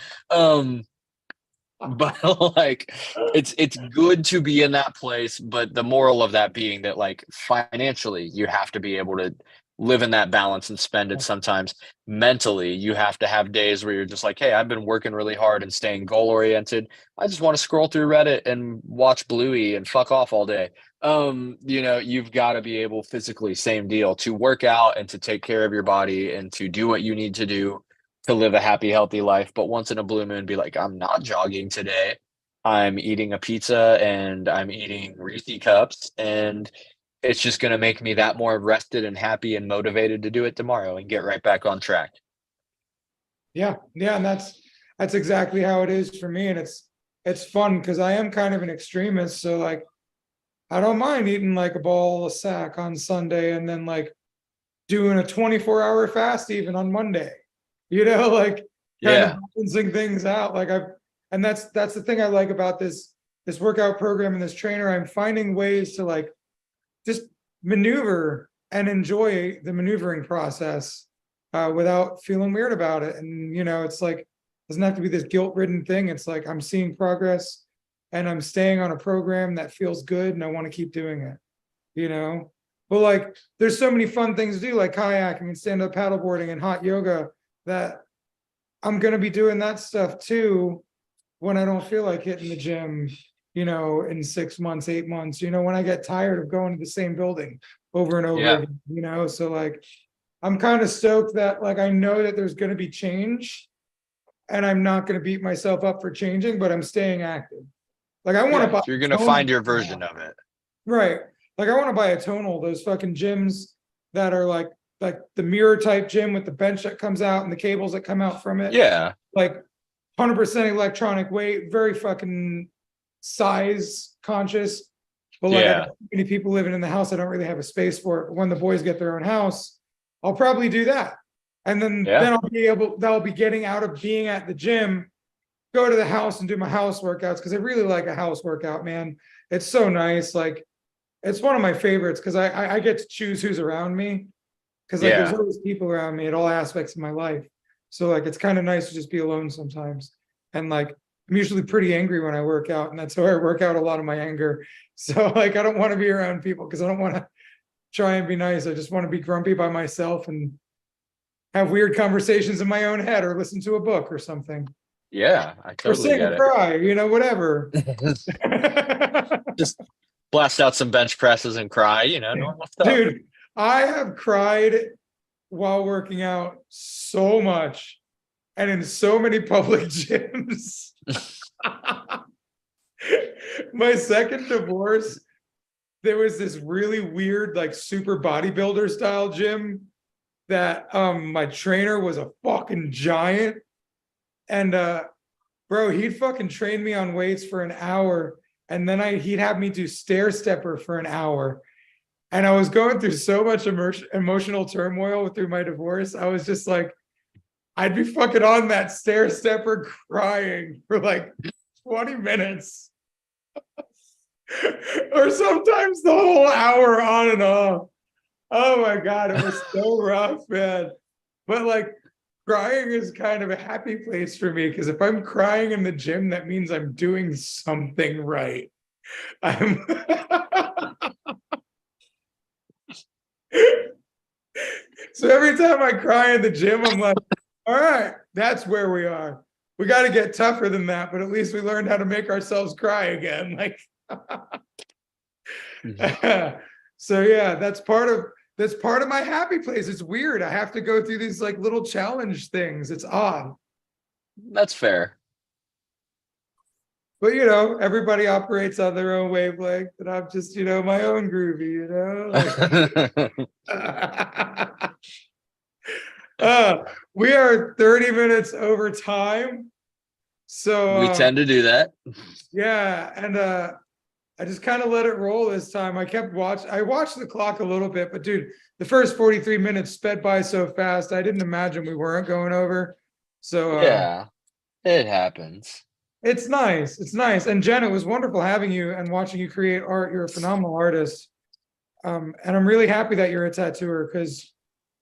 But like it's good to be in that place, but the moral of that being that like financially you have to be able to live in that balance and spend it. Sometimes mentally you have to have days where you're just like, hey, I've been working really hard and staying goal oriented. I just want to scroll through Reddit and watch Bluey and fuck off all day. You've got to be able physically, same deal, to work out and to take care of your body and to do what you need to do to live a happy, healthy life. But once in a blue moon, be like, I'm not jogging today. I'm eating a pizza and I'm eating Reese cups, and it's just going to make me that more rested and happy and motivated to do it tomorrow and get right back on track. Yeah, and that's exactly how it is for me. And it's fun because I am kind of an extremist. So like, I don't mind eating like a ball of sack on Sunday and then like doing a 24-hour fast even on Monday. Like kind of balancing things out. Like and that's the thing I like about this workout program and this trainer. I'm finding ways to like just maneuver and enjoy the maneuvering process without feeling weird about it. And it's like, it doesn't have to be this guilt-ridden thing. It's like I'm seeing progress and I'm staying on a program that feels good and I want to keep doing it. But like there's so many fun things to do, like kayaking and stand-up paddleboarding and hot yoga, that I'm going to be doing that stuff too when I don't feel like hitting the gym, in 6 months, 8 months, when I get tired of going to the same building over and over again, so like, I'm kind of stoked that like, I know that there's going to be change and I'm not going to beat myself up for changing, but I'm staying active. Like I want to buy. You're going to find your version of it. Right. Like I want to buy a tonal, those fucking gyms that are like the mirror type gym with the bench that comes out and the cables that come out from it. Yeah. Like 100% electronic weight, very fucking size conscious. But like I have many people living in the house, I don't really have a space for it. But when the boys get their own house, I'll probably do that. And then I'll be getting out of being at the gym, go to the house and do my house workouts, because I really like a house workout, man. It's so nice. Like it's one of my favorites because I get to choose who's around me. Because like there's always people around me at all aspects of my life. So like it's kind of nice to just be alone sometimes. And like I'm usually pretty angry when I work out, and that's how I work out a lot of my anger. So like I don't want to be around people because I don't want to try and be nice. I just want to be grumpy by myself and have weird conversations in my own head or listen to a book or something. Yeah, I totally or sing get or it. cry, whatever. Just blast out some bench presses and cry, normal stuff. Dude, I have cried while working out so much and in so many public gyms. My second divorce, there was this really weird, like super bodybuilder style gym that my trainer was a fucking giant. And bro, he'd fucking train me on weights for an hour, and then he'd have me do stair stepper for an hour. And I was going through so much emotional turmoil through my divorce. I was just like, I'd be fucking on that stair stepper crying for like 20 minutes. Or sometimes the whole hour on and off. Oh my God, it was so rough, man. But like crying is kind of a happy place for me, because if I'm crying in the gym, that means I'm doing something right. So every time I cry in the gym, I'm like, all right, that's where we are. We got to get tougher than that, but at least we learned how to make ourselves cry again. Like, so yeah, that's part of my happy place. It's weird. I have to go through these like little challenge things. It's odd. That's fair. But everybody operates on their own wavelength, and I'm just, my own groovy, we are 30 minutes over time. So we tend to do that. Yeah, and I just kind of let it roll this time. I watched the clock a little bit, but dude, the first 43 minutes sped by so fast. I didn't imagine we weren't going over. So yeah, it happens. It's nice. It's nice. And Jen, it was wonderful having you and watching you create art. You're a phenomenal artist. And I'm really happy that you're a tattooer, because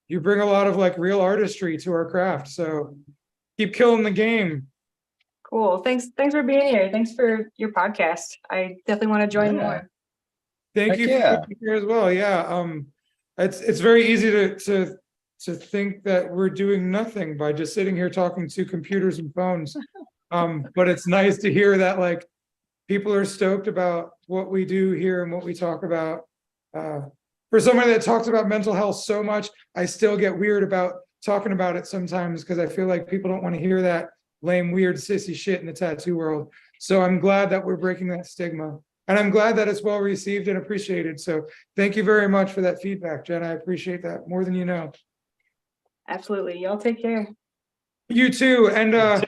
you bring a lot of like real artistry to our craft. So keep killing the game. Cool. Thanks for being here. Thanks for your podcast. I definitely want to join Yeah. more. Thank Heck you yeah. for being here as well. Yeah. It's very easy to think that we're doing nothing by just sitting here talking to computers and phones. But it's nice to hear that like people are stoked about what we do here and what we talk about. For somebody that talks about mental health so much, I still get weird about talking about it sometimes because I feel like people don't want to hear that lame, weird, sissy shit in the tattoo world. So I'm glad that we're breaking that stigma. And I'm glad that it's well received and appreciated. So thank you very much for that feedback, Jen. I appreciate that more than you know. Absolutely. Y'all take care. You too. And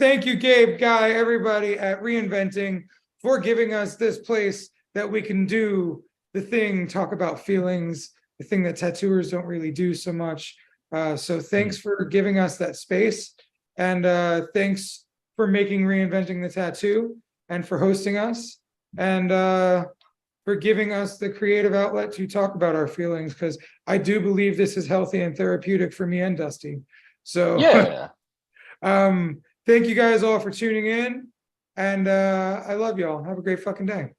thank you, Gabe, Guy, everybody at Reinventing for giving us this place that we can do the thing, talk about feelings, the thing that tattooers don't really do so much. So thanks for giving us that space. And thanks for making Reinventing the Tattoo and for hosting us and for giving us the creative outlet to talk about our feelings, because I do believe this is healthy and therapeutic for me and Dusty. So Yeah. thank you guys all for tuning in, and I love y'all. Have a great fucking day.